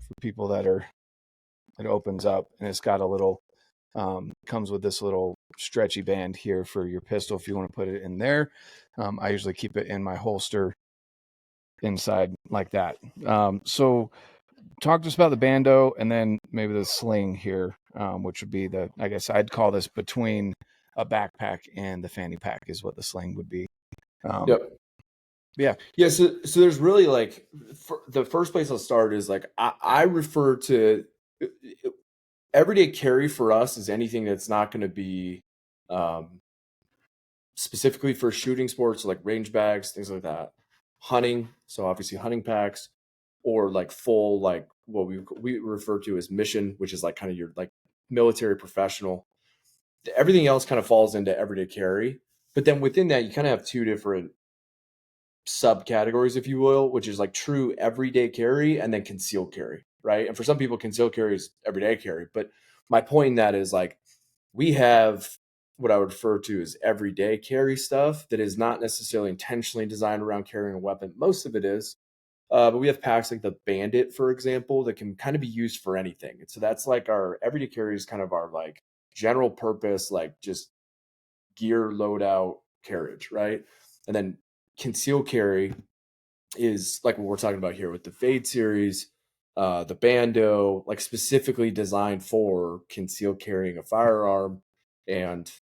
for people that are, it opens up and it's got a little, comes with this little stretchy band here for your pistol if you want to put it in there. I usually keep it in my holster inside like that. So talk to us about the bando and then maybe the sling here, which would be the, I guess I'd call this between a backpack and the fanny pack is what the sling would be. Yep. Yeah. Yeah. So there's really like, the first place I'll start is like, I refer to everyday carry for us is anything that's not going to be specifically for shooting sports, like range bags, things like that. Hunting, so obviously hunting packs, or like full, like what we refer to as mission, which is like kind of your like military professional. Everything else kind of falls into everyday carry. But then within that, you kind of have two different subcategories, if you will, which is like true everyday carry and then concealed carry, right? And for some people, concealed carry is everyday carry. But my point in that is like, we have what I would refer to as everyday carry stuff that is not necessarily intentionally designed around carrying a weapon. Most of it is. But we have packs like the Bandit, for example, that can kind of be used for anything. And so that's like our everyday carry is kind of our like general purpose, like just gear loadout carriage, right? And then concealed carry is like what we're talking about here with the Fade series, the Bando, like specifically designed for concealed carrying a firearm and,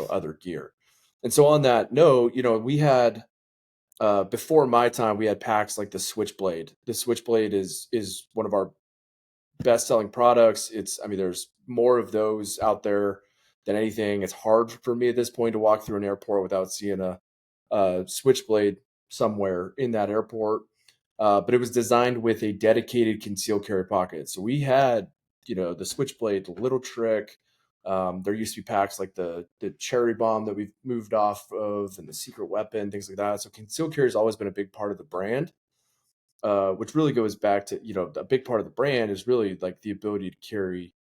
other gear. And so on that note, we had, before my time, we had packs like the Switchblade. The Switchblade is one of our best selling products. There's more of those out there than anything. It's hard for me at this point to walk through an airport without seeing a Switchblade somewhere in that airport. But it was designed with a dedicated concealed carry pocket. So we had, the Switchblade, the Little Trick. There used to be packs like the Cherry Bomb that we've moved off of, and the Secret Weapon, things like that. So concealed carry has always been a big part of the brand, which really goes back to, a big part of the brand is really like the ability to carry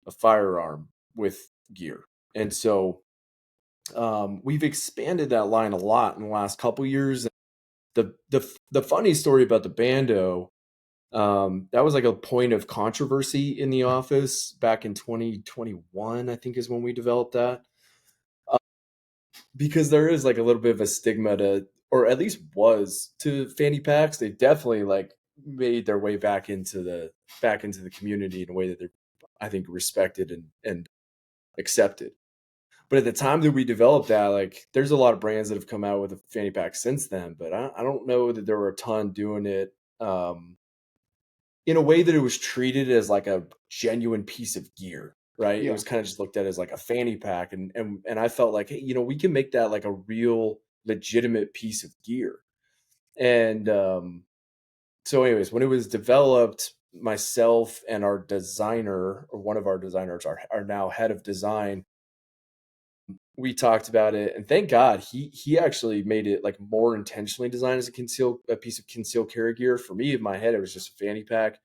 a firearm with gear. And so we've expanded that line a lot in the last couple years. The funny story about the Bando, that was like a point of controversy in the office back in 2021, I think is when we developed that. Because there is like a little bit of a stigma to, or at least was, to fanny packs. They definitely like made their way back into the community in a way that they're, I think, respected and accepted. But at the time that we developed that, like, there's a lot of brands that have come out with a fanny pack since then. But I don't know that there were a ton doing it in a way that it was treated as like a genuine piece of gear, right? It Yeah. was kind of just looked at as like a fanny pack, and I felt like, hey, we can make that like a real legitimate piece of gear. And so, anyways, when it was developed, myself and our designer, or one of our designers, are now head of design, we talked about it, and thank God he actually made it like more intentionally designed as a piece of concealed carry gear. For me, in my head, it was just a fanny pack,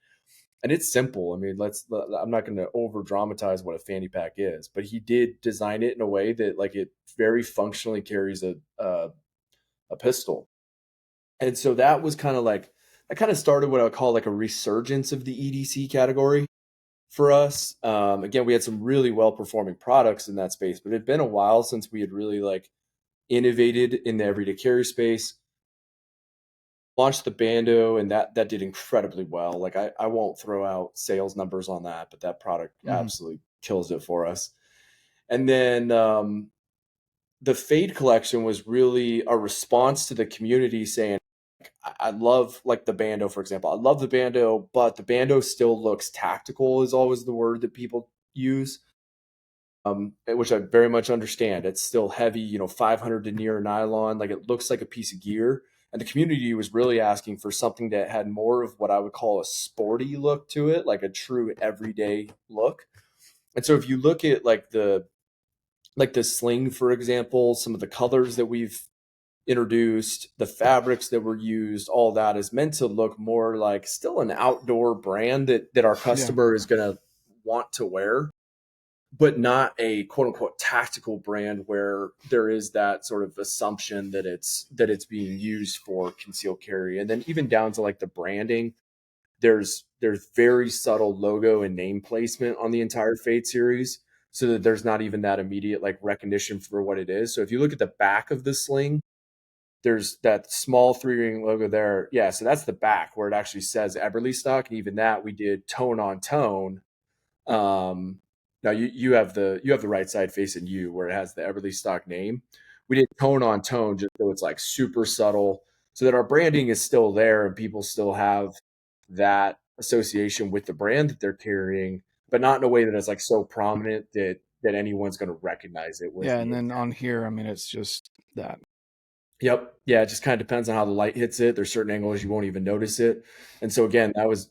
and it's simple. I mean, I'm not going to over dramatize what a fanny pack is, but he did design it in a way that like it very functionally carries a pistol. And so that was kind of like, that kind of started what I would call like a resurgence of the EDC category for us. Again, we had some really well performing products in that space, but it had been a while since we had really like innovated in the everyday carry space. Launched the Bando, and that did incredibly well. Like I won't throw out sales numbers on that, but that product Mm-hmm. absolutely kills it for us. And then the Fade collection was really a response to the community saying, I love like the Bando, for example. I love the Bando, but the Bando still looks tactical is always the word that people use, which I very much understand. It's still heavy, 500 denier nylon. Like it looks like a piece of gear. And the community was really asking for something that had more of what I would call a sporty look to it, like a true everyday look. And so if you look at like the sling, for example, some of the colors that we've introduced, the fabrics that were used, all that is meant to look more like still an outdoor brand that our Yeah. customer is going to want to wear. but not a quote unquote tactical brand where there is that sort of assumption that it's being used for concealed carry. And then even down to like the branding, there's very subtle logo and name placement on the entire Fade series, so that there's not even that immediate like recognition for what it is. So if you look at the back of the sling, there's that small 3-ring logo there. Yeah, so that's the back where it actually says Eberlestock, and even that we did tone on tone. Now you have the right side facing you where it has the Eberlestock name. We did tone on tone just so it's like super subtle, so that our branding is still there and people still have that association with the brand that they're carrying, but not in a way that is like so prominent that anyone's going to recognize it was Yeah, the and then intent. on here, I mean, it's just that. Yep. Yeah, it just kind of depends on how the light hits it. There's certain angles you won't even notice it. And so again, that was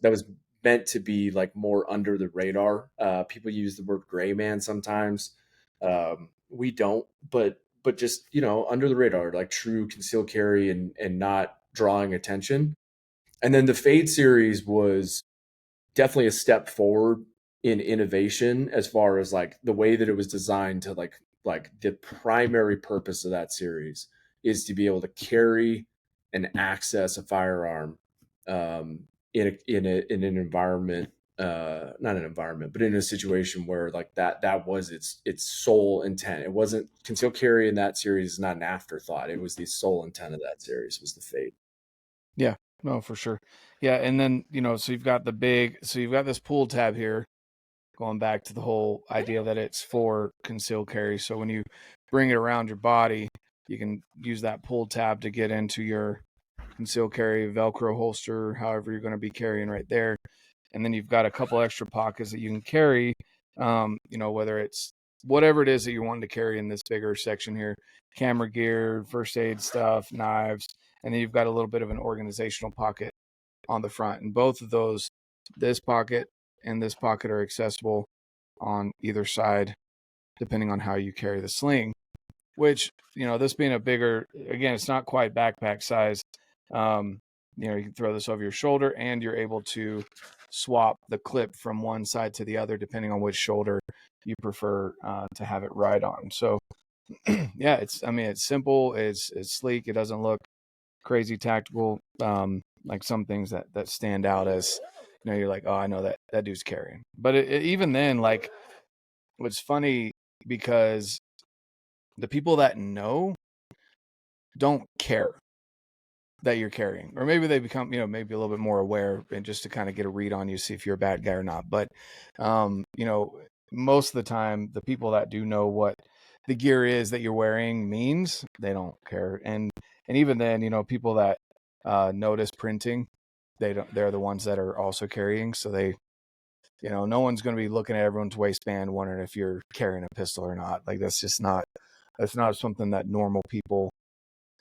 meant to be like more under the radar. People use the word gray man sometimes. We don't, but just, under the radar, like true concealed carry and not drawing attention. And then the Fade series was definitely a step forward in innovation as far as like the way that it was designed to like the primary purpose of that series is to be able to carry and access a firearm in an environment, not an environment, but in a situation where like that was its sole intent. It wasn't concealed carry in that series is not an afterthought. It was the sole intent of that series was the Fade. Yeah, no, for sure. Yeah, and then, so you've got you've got this pull tab here, going back to the whole idea that it's for concealed carry. So when you bring it around your body, you can use that pull tab to get into your concealed carry Velcro holster, however you're going to be carrying right there. And then you've got a couple extra pockets that you can carry, whether it's whatever it is that you're wanting to carry in this bigger section here, camera gear, first aid stuff, knives, and then you've got a little bit of an organizational pocket on the front. And both of those, this pocket and this pocket, are accessible on either side, depending on how you carry the sling. Which, this being a bigger, again, it's not quite backpack size. You can throw this over your shoulder, and you're able to swap the clip from one side to the other, depending on which shoulder you prefer to have it right on. So, yeah, it's simple, it's sleek, it doesn't look crazy tactical, like some things that stand out as, you're like, oh, I know that dude's carrying. But even then, like, what's funny, because the people that know don't care that you're carrying, or maybe they become, maybe a little bit more aware, and just to kind of get a read on you, see if you're a bad guy or not. But, most of the time, the people that do know what the gear is that you're wearing means, they don't care. And even then, people that notice printing, they're the ones that are also carrying. So they, no one's going to be looking at everyone's waistband wondering if you're carrying a pistol or not. Like, that's not something that normal people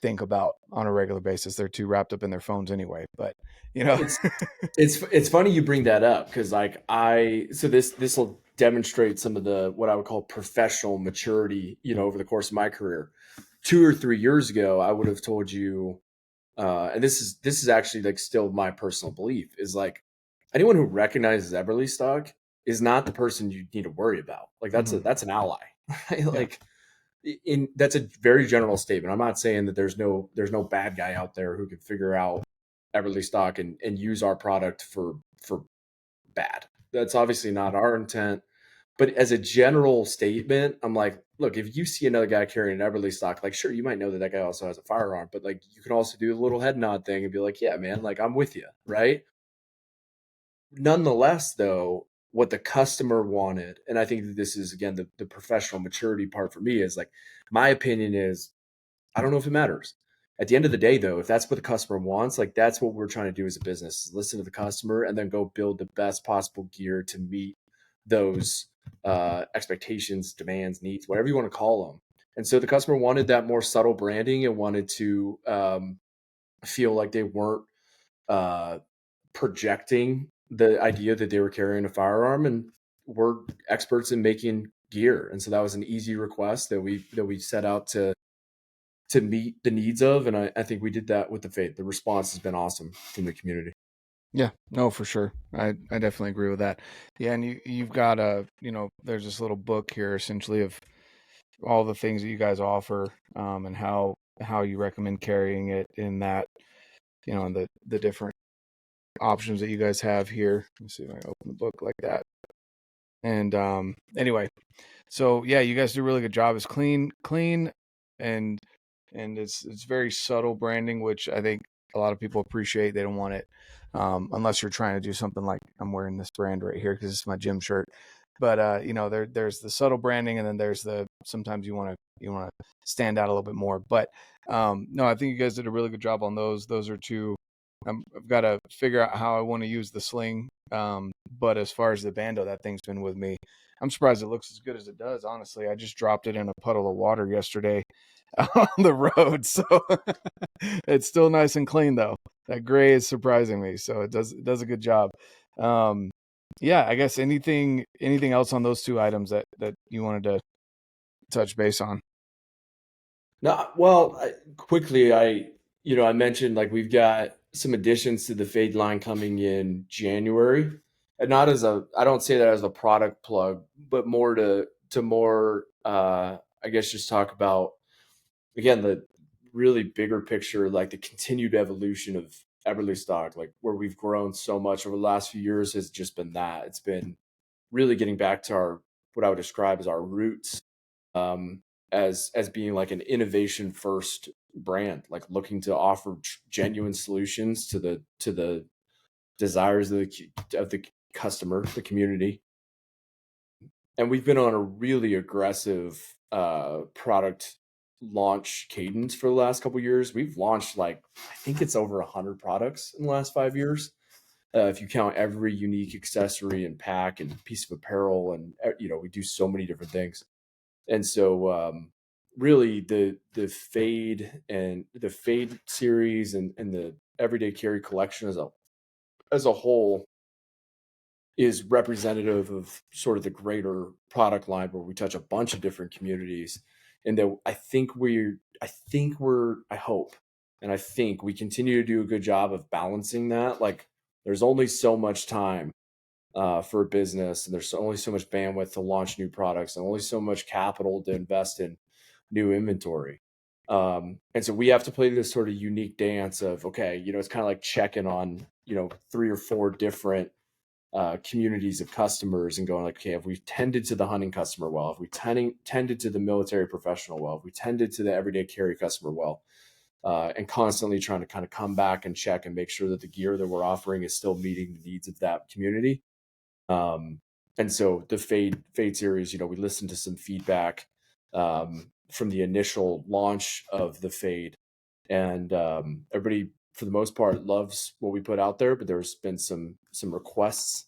think about on a regular basis. They're too wrapped up in their phones anyway. But, It's funny you bring that up because like this will demonstrate some of the what I would call professional maturity, over the course of my career. 2 or 3 years ago, I would have told you, and this is actually like still my personal belief, is like anyone who recognizes Eberlestock is not the person you need to worry about. Like that's an ally, right? yeah, Like that's a very general statement. I'm not saying that there's no bad guy out there who can figure out Eberlestock and use our product for bad. That's obviously not our intent. But as a general statement, I'm like, look, if you see another guy carrying an Eberlestock, like, sure, you might know that guy also has a firearm, but like, you can also do a little head nod thing and be like, yeah, man, like, I'm with you, right? Nonetheless, though, what the customer wanted, and I think that this is again the professional maturity part for me, is like, my opinion is, I don't know if it matters. At the end of the day, though, if that's what the customer wants, like that's what we're trying to do as a business: is listen to the customer and then go build the best possible gear to meet those expectations, demands, needs, whatever you want to call them. And so the customer wanted that more subtle branding and wanted to feel like they weren't uh, projecting the idea that they were carrying a firearm, and we're experts in making gear. And so that was an easy request that we set out to meet the needs of. And I think we did that with the Fade. The response has been awesome from the community. Yeah, no, for sure. I definitely agree with that. Yeah, and you've got there's this little book here essentially of all the things that you guys offer, and how you recommend carrying it in that, and the different options that you guys have here. Let me see if I can open the book like that. And anyway, so yeah, you guys do a really good job. It's clean, and it's very subtle branding, which I think a lot of people appreciate. They don't want it unless you're trying to do something like I'm wearing this brand right here because it's my gym shirt. But there's the subtle branding, and then there's the sometimes you want to stand out a little bit more. But no, I think you guys did a really good job on those. Those are two. I've got to figure out how I want to use the sling. But as far as the bando, that thing's been with me. I'm surprised it looks as good as it does. Honestly, I just dropped it in a puddle of water yesterday on the road, so it's still nice and clean though. That gray is surprising me, so it does a good job. Yeah, I guess anything else on those two items that you wanted to touch base on? No, well, quickly, I mentioned like we've got some additions to the Fade line coming in January, and not as I don't say that as a product plug, but more to more, I guess, just talk about again the really bigger picture, like the continued evolution of Eberlestock, like where we've grown so much over the last few years has just been that it's been really getting back to our what I would describe as our roots, um, as being like an innovation first brand, like looking to offer genuine solutions to the desires of the customer, the community. And we've been on a really aggressive product launch cadence for the last couple of years. We've launched like I think it's over 100 products in the last 5 years. If you count every unique accessory and pack and piece of apparel, and we do so many different things. And so really the fade series and the everyday carry collection as a whole is representative of sort of the greater product line where we touch a bunch of different communities. And that I hope and I think we continue to do a good job of balancing that. Like there's only so much time for a business, and there's only so much bandwidth to launch new products, and only so much capital to invest in new inventory. And so we have to play this sort of unique dance of okay, it's kind of like checking on three or four different communities of customers and going like, okay, have we tended to the hunting customer well? Have we tended to the military professional well? Have we tended to the everyday carry customer well? And constantly trying to kind of come back and check and make sure that the gear that we're offering is still meeting the needs of that community. And so the Fade series, we listened to some feedback from the initial launch of the Fade, and everybody for the most part loves what we put out there. But there's been some requests,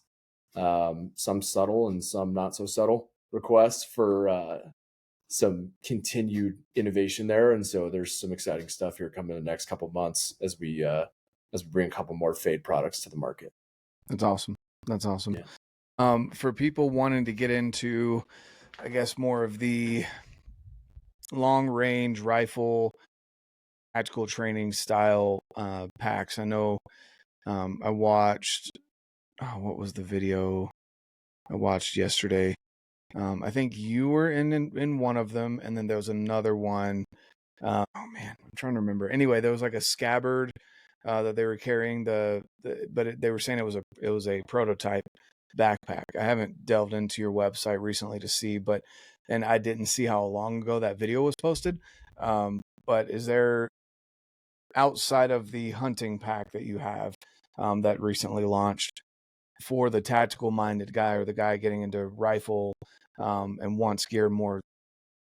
some subtle and some not so subtle requests for some continued innovation there. And so there's some exciting stuff here coming in the next couple months as we bring a couple more Fade products to the market. That's awesome. That's awesome. Yeah. For people wanting to get into, I guess, more of the long range rifle tactical training style packs, I know I watched, what was the video I watched yesterday? I think you were in one of them, and then there was another one. Oh man, I'm trying to remember. Anyway, there was like a scabbard that they were carrying they were saying it was a prototype backpack. I haven't delved into your website recently to see, and I didn't see how long ago that video was posted. But is there, outside of the hunting pack that you have that recently launched, for the tactical minded guy or the guy getting into rifle and wants gear more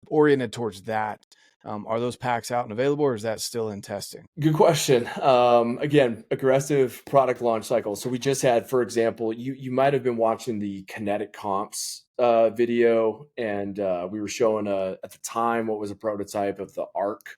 oriented towards that, are those packs out and available, or is that still in testing? Good question. Again, aggressive product launch cycle. So we just had, for example, you might have been watching the Kinetic Comps video, and we were showing at the time what was a prototype of the ARC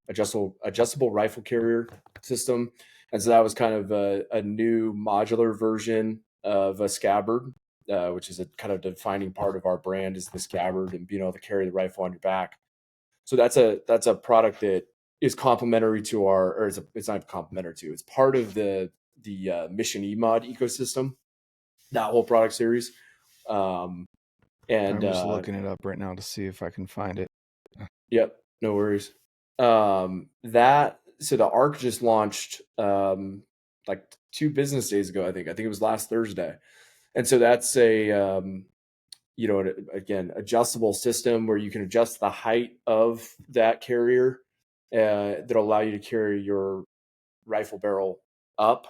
adjustable rifle carrier system, and so that was kind of a new modular version of a scabbard, which is a kind of defining part of our brand is the scabbard and being able to carry the rifle on your back. So that's a product that is complementary to it's not complementary to. It's part of the Mission E-Mod ecosystem, that whole product series. And I'm just looking it up right now to see if I can find it. Yep, no worries. So the ARC just launched like 2 business days ago, I think. I think it was last Thursday. And so that's a again, adjustable system where you can adjust the height of that carrier that'll allow you to carry your rifle barrel up,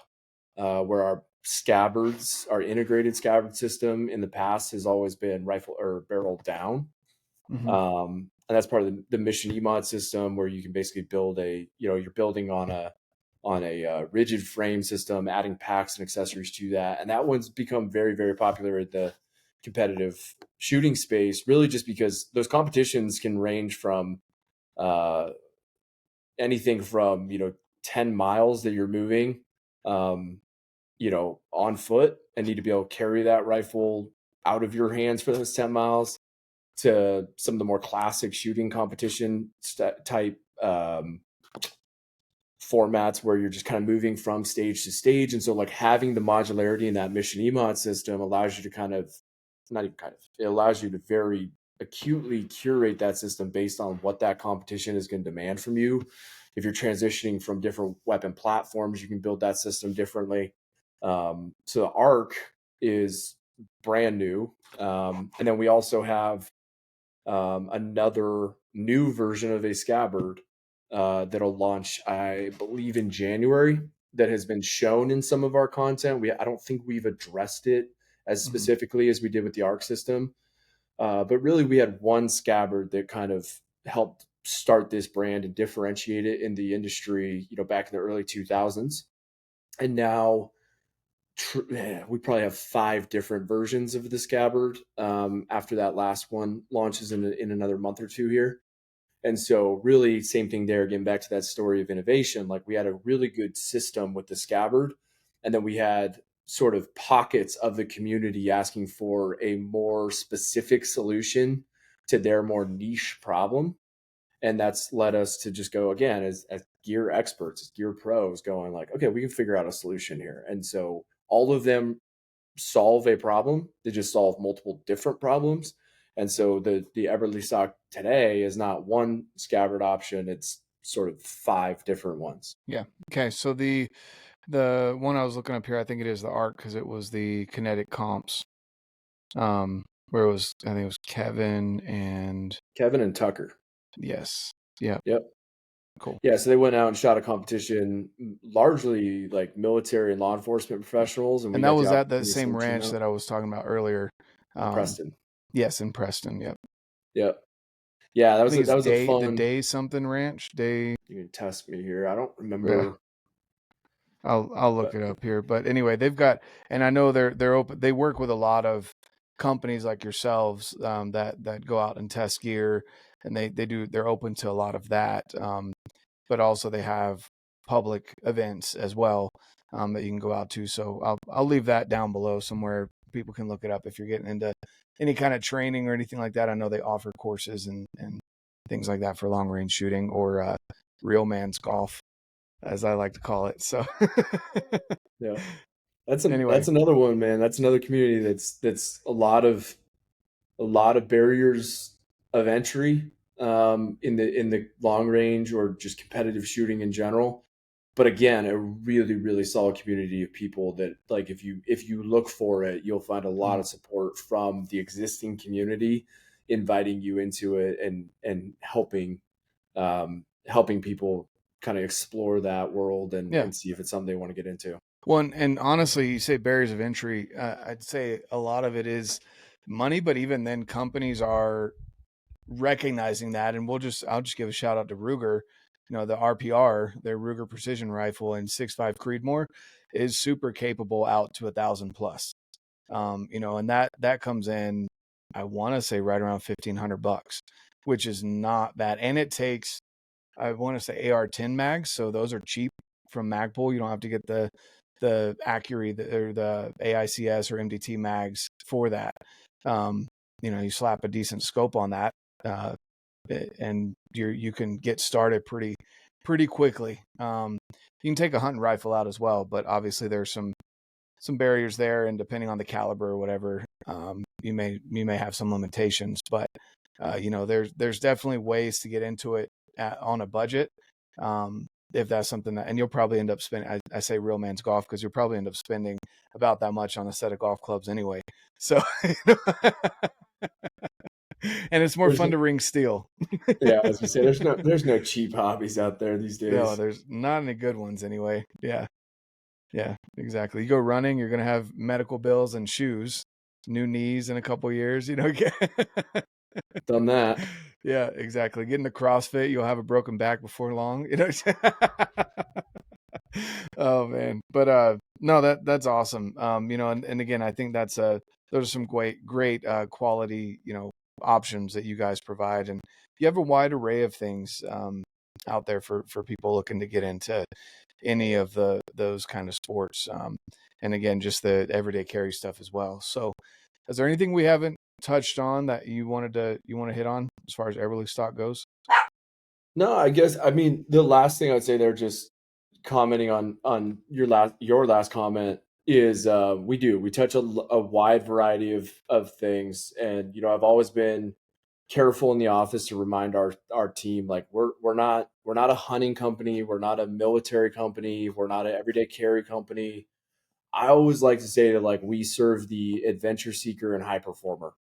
where our scabbards, our integrated scabbard system in the past has always been rifle or barrel down. And that's part of the Mission E-Mod system, where you can basically build you're building on a rigid frame system, adding packs and accessories to that. And that one's become very, very popular at the competitive shooting space, really just because those competitions can range from anything from 10 miles that you're moving on foot and need to be able to carry that rifle out of your hands for those 10 miles, to some of the more classic shooting competition type formats where you're just kind of moving from stage to stage. And so like having the modularity in that Mission E-Mod system allows you to it allows you to very acutely curate that system based on what that competition is going to demand from you. If you're transitioning from different weapon platforms, you can build that system differently. So the ARC is brand new. And then we also have another new version of a scabbard that'll launch, I believe, in January, that has been shown in some of our content. I don't think we've addressed it as specifically as we did with the ARC system. But really, we had one scabbard that kind of helped start this brand and differentiate it in the industry, back in the early 2000s. And now we probably have 5 different versions of the scabbard after that last one launches in another month or 2 here. And so really same thing there, getting back to that story of innovation. Like we had a really good system with the scabbard, and then we had sort of pockets of the community asking for a more specific solution to their more niche problem. And that's led us to just go again as gear experts, as gear pros, going like, okay, we can figure out a solution here. And so all of them solve a problem. They just solve multiple different problems. And so the Eberlestock today is not one scabbard option. It's sort of 5 different ones. Yeah. Okay. So the one I was looking up here, I think it is the ARC, because it was the kinetic comps. Where it was, I think it was Kevin and Tucker. Yes. Yeah. Yep. Cool. Yeah. So they went out and shot a competition, largely like military and law enforcement professionals. And that was at the same ranch that I was talking about earlier. Preston. Yes, in Preston. Yep. Yep. Yeah, that was a fun. The Day something ranch. Day. You can test me here. I don't remember. Yeah. I'll look it up here. But anyway, they've got, and I know they're open. They work with a lot of companies like yourselves that go out and test gear, and they're open to a lot of that. But also they have public events as well that you can go out to. So I'll leave that down below somewhere. People can look it up if you're getting into any kind of training or anything like that. I know they offer courses and things like that for long range shooting, or real man's golf, as I like to call it. So yeah, that's another one, man. That's another community that's a lot of barriers of entry in the long range or just competitive shooting in general. But again, a really, really solid community of people that, like, if you look for it, you'll find a lot of support from the existing community, inviting you into it and helping people kind of explore that world and see if it's something they want to get into. Well, and honestly, you say barriers of entry. I'd say a lot of it is money, but even then, companies are recognizing that. And I'll just give a shout out to Ruger. The RPR, their Ruger Precision Rifle in 6.5 Creedmoor, is super capable out to 1,000 plus. And that comes in, I want to say right around $1,500, which is not bad. And it takes, I want to say AR-10 mags, so those are cheap from Magpul. You don't have to get the Accuracy or the AICS or MDT mags for that. You slap a decent scope on that, and you can get started pretty pretty quickly. You can take a hunting rifle out as well, but obviously there's some barriers there, and depending on the caliber or whatever, you may have some limitations. But there's definitely ways to get into it on a budget. If that's something that, and you'll probably end up spending, I say real man's golf because you'll probably end up spending about that much on a set of golf clubs anyway. So, and it's more fun to ring steel. Yeah, I was gonna say there's no cheap hobbies out there these days. No, there's not any good ones anyway. Yeah, exactly. You go running, you're gonna have medical bills and shoes, new knees in a couple years. Done that. Yeah, exactly. Getting to CrossFit, you'll have a broken back before long. Oh man, but no, that's awesome. And again, I think those are some great quality options that you guys provide, and you have a wide array of things out there for people looking to get into any of those kind of sports. And again, just the everyday carry stuff as well. So, is there anything we haven't touched on that you want to hit on as far as Eberlestock goes? No, I guess, I mean, the last thing I'd say there, just commenting on your last comment, is we touch a wide variety of things, and I've always been careful in the office to remind our team, like, we're not a hunting company, we're not a military company, we're not an everyday carry company. I always like to say that, like, we serve the adventure seeker and high performer.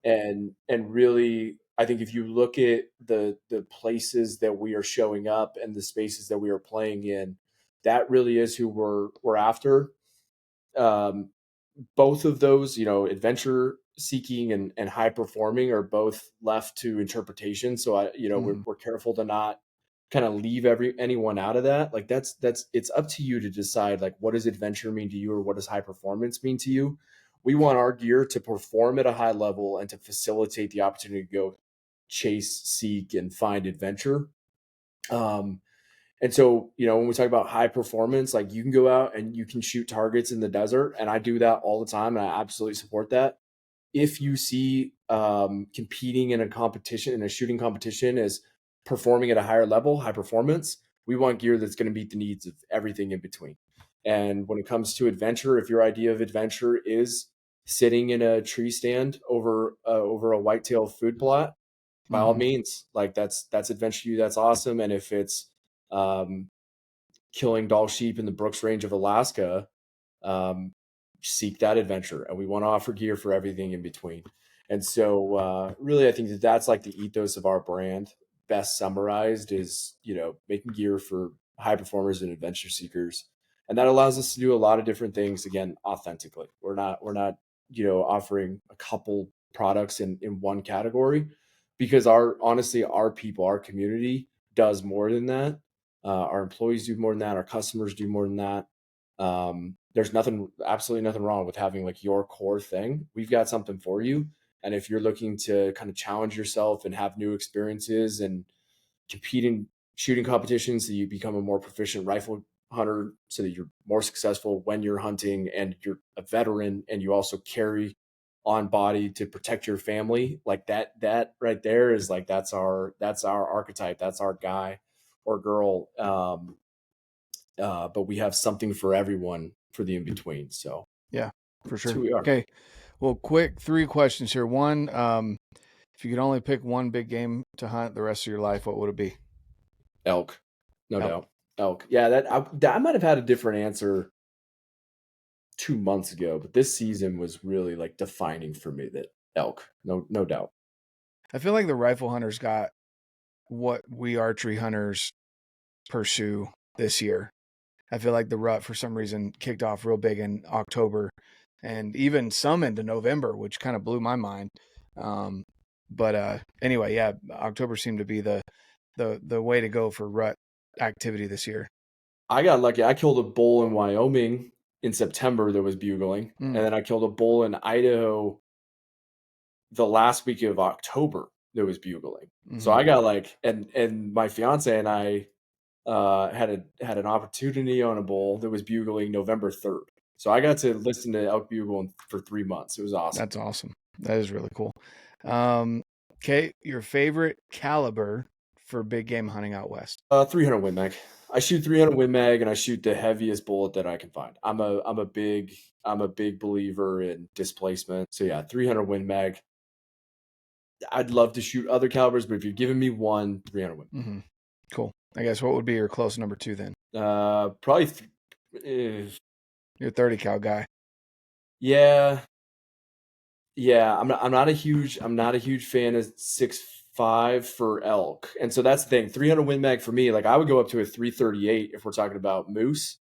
And really, I think if you look at the places that we are showing up and the spaces that we are playing in, that really is who we're after. Um, Both of those, adventure seeking and high performing, are both left to interpretation. So we're careful to not kind of leave anyone out of that. Like, that's it's up to you to decide, like, what does adventure mean to you, or what does high performance mean to you. We want our gear to perform at a high level and to facilitate the opportunity to go chase, seek, and find adventure. And so, when we talk about high performance, like, you can go out and you can shoot targets in the desert, and I do that all the time, and I absolutely support that. If you see competing in a shooting competition, as performing at a higher level, high performance, we want gear that's going to meet the needs of everything in between. And when it comes to adventure, if your idea of adventure is sitting in a tree stand over a whitetail food plot, by all means, like, that's adventure to you. That's awesome. And if it's killing Dall sheep in the Brooks Range of Alaska, seek that adventure. And we want to offer gear for everything in between. And so really, I think that's like the ethos of our brand, best summarized, is making gear for high performers and adventure seekers. And that allows us to do a lot of different things, again, authentically. We're not offering a couple products in one category, because honestly, our people, our community does more than that. Our employees do more than that. Our customers do more than that. There's absolutely nothing wrong with having, like, your core thing. We've got something for you. And if you're looking to kind of challenge yourself and have new experiences and compete in shooting competitions, so you become a more proficient rifle hunter, so that you're more successful when you're hunting, and you're a veteran, and you also carry on body to protect your family, like, that right there is, like, that's our archetype. That's our guy or girl. But we have something for everyone for the in-between. So yeah, for that's sure. who we are. Okay. Well, quick 3 questions here. One, if you could only pick one big game to hunt the rest of your life, what would it be? Elk. No doubt. Elk. Yeah, I might have had a different answer 2 months ago, but this season was really, like, defining for me, that elk. No doubt. I feel like the rifle hunters got what we archery hunters pursue this year. I feel like the rut, for some reason, kicked off real big in October, and even some into November, which kind of blew my mind. But anyway, yeah, October seemed to be the way to go for rut activity this year. I got lucky. I killed a bull in Wyoming in September that was bugling, and then I killed a bull in Idaho the last week of October that was bugling. So I got, like, and my fiance and I had an opportunity on a bull that was bugling November 3rd. So I got to listen to elk bugle for 3 months. It was awesome. That's awesome. That is really cool. Okay, your favorite caliber for big game hunting out west? 300 Win Mag. I shoot 300 Win Mag, and I shoot the heaviest bullet that I can find. I'm a big believer in displacement. So yeah, 300 Win Mag. I'd love to shoot other calibers, but if you're giving me one, 300 Win. Mm-hmm. Cool. I guess what would be your close number 2 then? Probably. You're a 30 cal guy. Yeah, yeah. I'm not a huge fan of 6.5 for elk, and so that's the thing. 300 Win Mag for me, like I would go up to a 338 if we're talking about moose.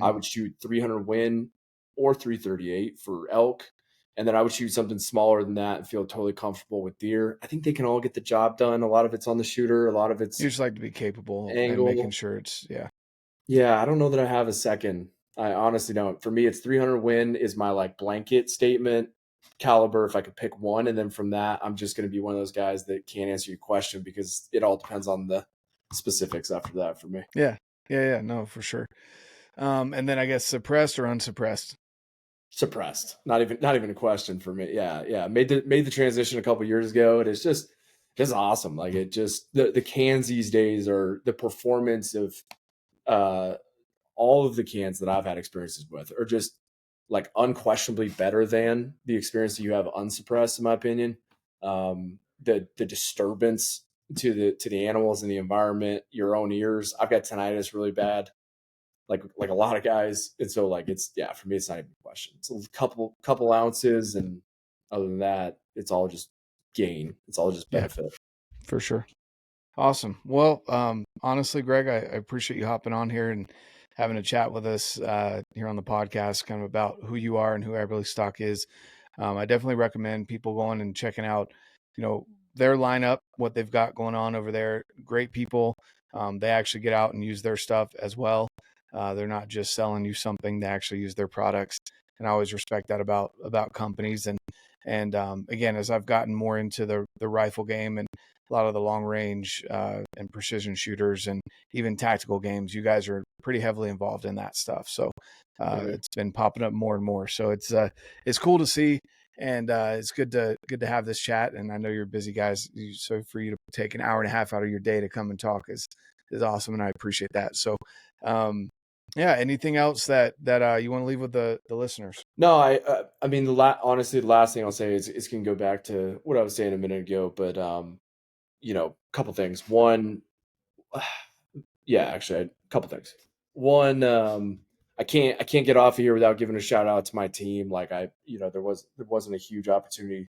I would shoot 300 Win or 338 for elk. And then I would shoot something smaller than that and feel totally comfortable with deer. I think they can all get the job done. A lot of it's on the shooter. A lot of it's You just like to be capable angle. and making sure it's, yeah. Yeah, I don't know that I have a second. I honestly don't. For me, it's 300 Win is my like blanket statement caliber if I could pick one. And then from that, I'm just going to be one of those guys that can't answer your question because it all depends on the specifics after that for me. Yeah. Yeah. No, for sure. And then I guess suppressed or unsuppressed? Suppressed. Not even a question for me. Yeah. Made the transition a couple years ago, and it's just awesome. Like it just the cans these days are the performance of all of the cans that I've had experiences with are just like unquestionably better than the experience that you have unsuppressed, in my opinion. The disturbance to the animals and the environment, your own ears. I've got tinnitus really bad, like a lot of guys, and so like it's for me it's not even a question. It's a couple ounces, and other than that, it's all just gain. It's all just benefit. Yeah, for sure. Awesome. Well, honestly, Greg, I appreciate you hopping on here and having a chat with us here on the podcast, kind of about who you are and who Eberlestock is. I definitely recommend people going and checking out, their lineup, what they've got going on over there. Great people. They actually get out and use their stuff as well. They're not just selling you something; they actually use their products. And I always respect that about companies. And again, as I've gotten more into the rifle game and a lot of the long range and precision shooters and even tactical games, you guys are pretty heavily involved in that stuff. So it's been popping up more and more. So it's cool to see, and it's good to have this chat. And I know you're busy guys, so for you to take an hour and a half out of your day to come and talk is awesome, and I appreciate that. So yeah, anything else that you want to leave with the listeners? No, I mean honestly, the last thing I'll say is it's gonna go back to what I was saying a minute ago, but couple things. One, actually, a couple things. One, I can't get off of here without giving a shout out to my team. Like there wasn't a huge opportunity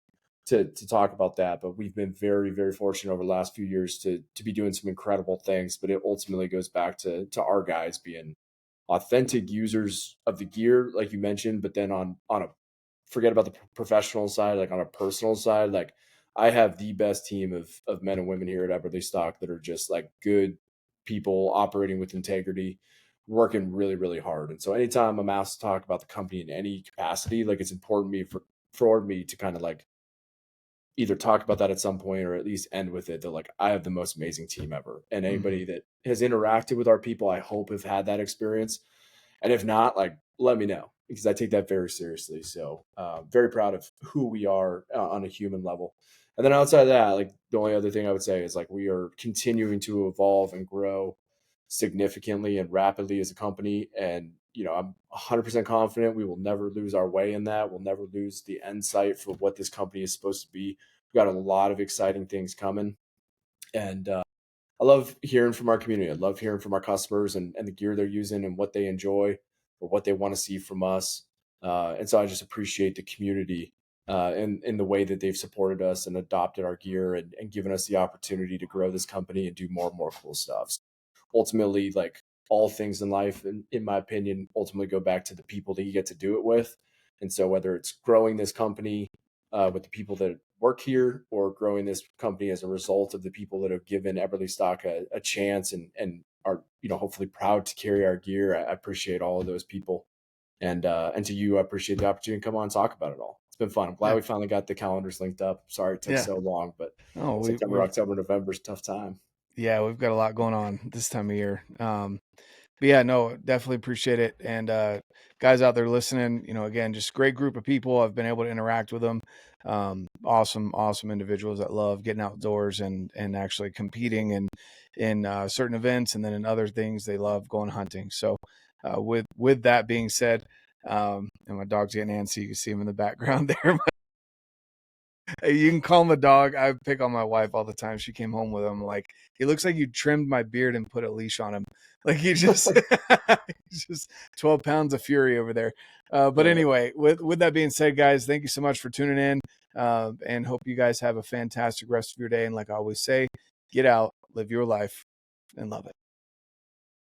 to talk about that, but we've been very, very fortunate over the last few years to be doing some incredible things. But it ultimately goes back to our guys being authentic users of the gear, like you mentioned, but then on a forget about the professional side, like on a personal side, like I have the best team of men and women here at Eberlestock that are just like good people operating with integrity, working really, really hard. And so anytime I'm asked to talk about the company in any capacity, like it's important for me to kind of like either talk about that at some point or at least end with it that like I have the most amazing team ever. And anybody that has interacted with our people, I hope have had that experience. And if not, like let me know because I take that very seriously. So very proud of who we are on a human level. And then outside of that, like the only other thing I would say is like we are continuing to evolve and grow significantly and rapidly as a company. And I'm 100% confident we will never lose our way in that. We'll never lose the end sight for what this company is supposed to be. We've got a lot of exciting things coming. And I love hearing from our community. I love hearing from our customers and the gear they're using and what they enjoy or what they want to see from us. And so I just appreciate the community in the way that they've supported us and adopted our gear and given us the opportunity to grow this company and do more and more cool stuff. Ultimately, like all things in life, in my opinion, ultimately go back to the people that you get to do it with. And so whether it's growing this company with the people that work here or growing this company as a result of the people that have given Eberlestock a chance and are, hopefully proud to carry our gear. I appreciate all of those people. And to you, I appreciate the opportunity to come on and talk about it all. It's been fun. I'm glad we finally got the calendars linked up. Sorry it took so long, but September, October, November is a tough time. Yeah, we've got a lot going on this time of year. But yeah, no, definitely appreciate it. And guys out there listening, again, just great group of people. I've been able to interact with them. Awesome individuals that love getting outdoors and actually competing in certain events, and then in other things they love going hunting. So with that being said, and my dog's getting antsy. You can see him in the background there. You can call him a dog. I pick on my wife all the time. She came home with him. Like, he looks like you trimmed my beard and put a leash on him. Like, he's just 12 pounds of fury over there. But anyway, with that being said, guys, thank you so much for tuning in, and hope you guys have a fantastic rest of your day. And like I always say, get out, live your life, and love it.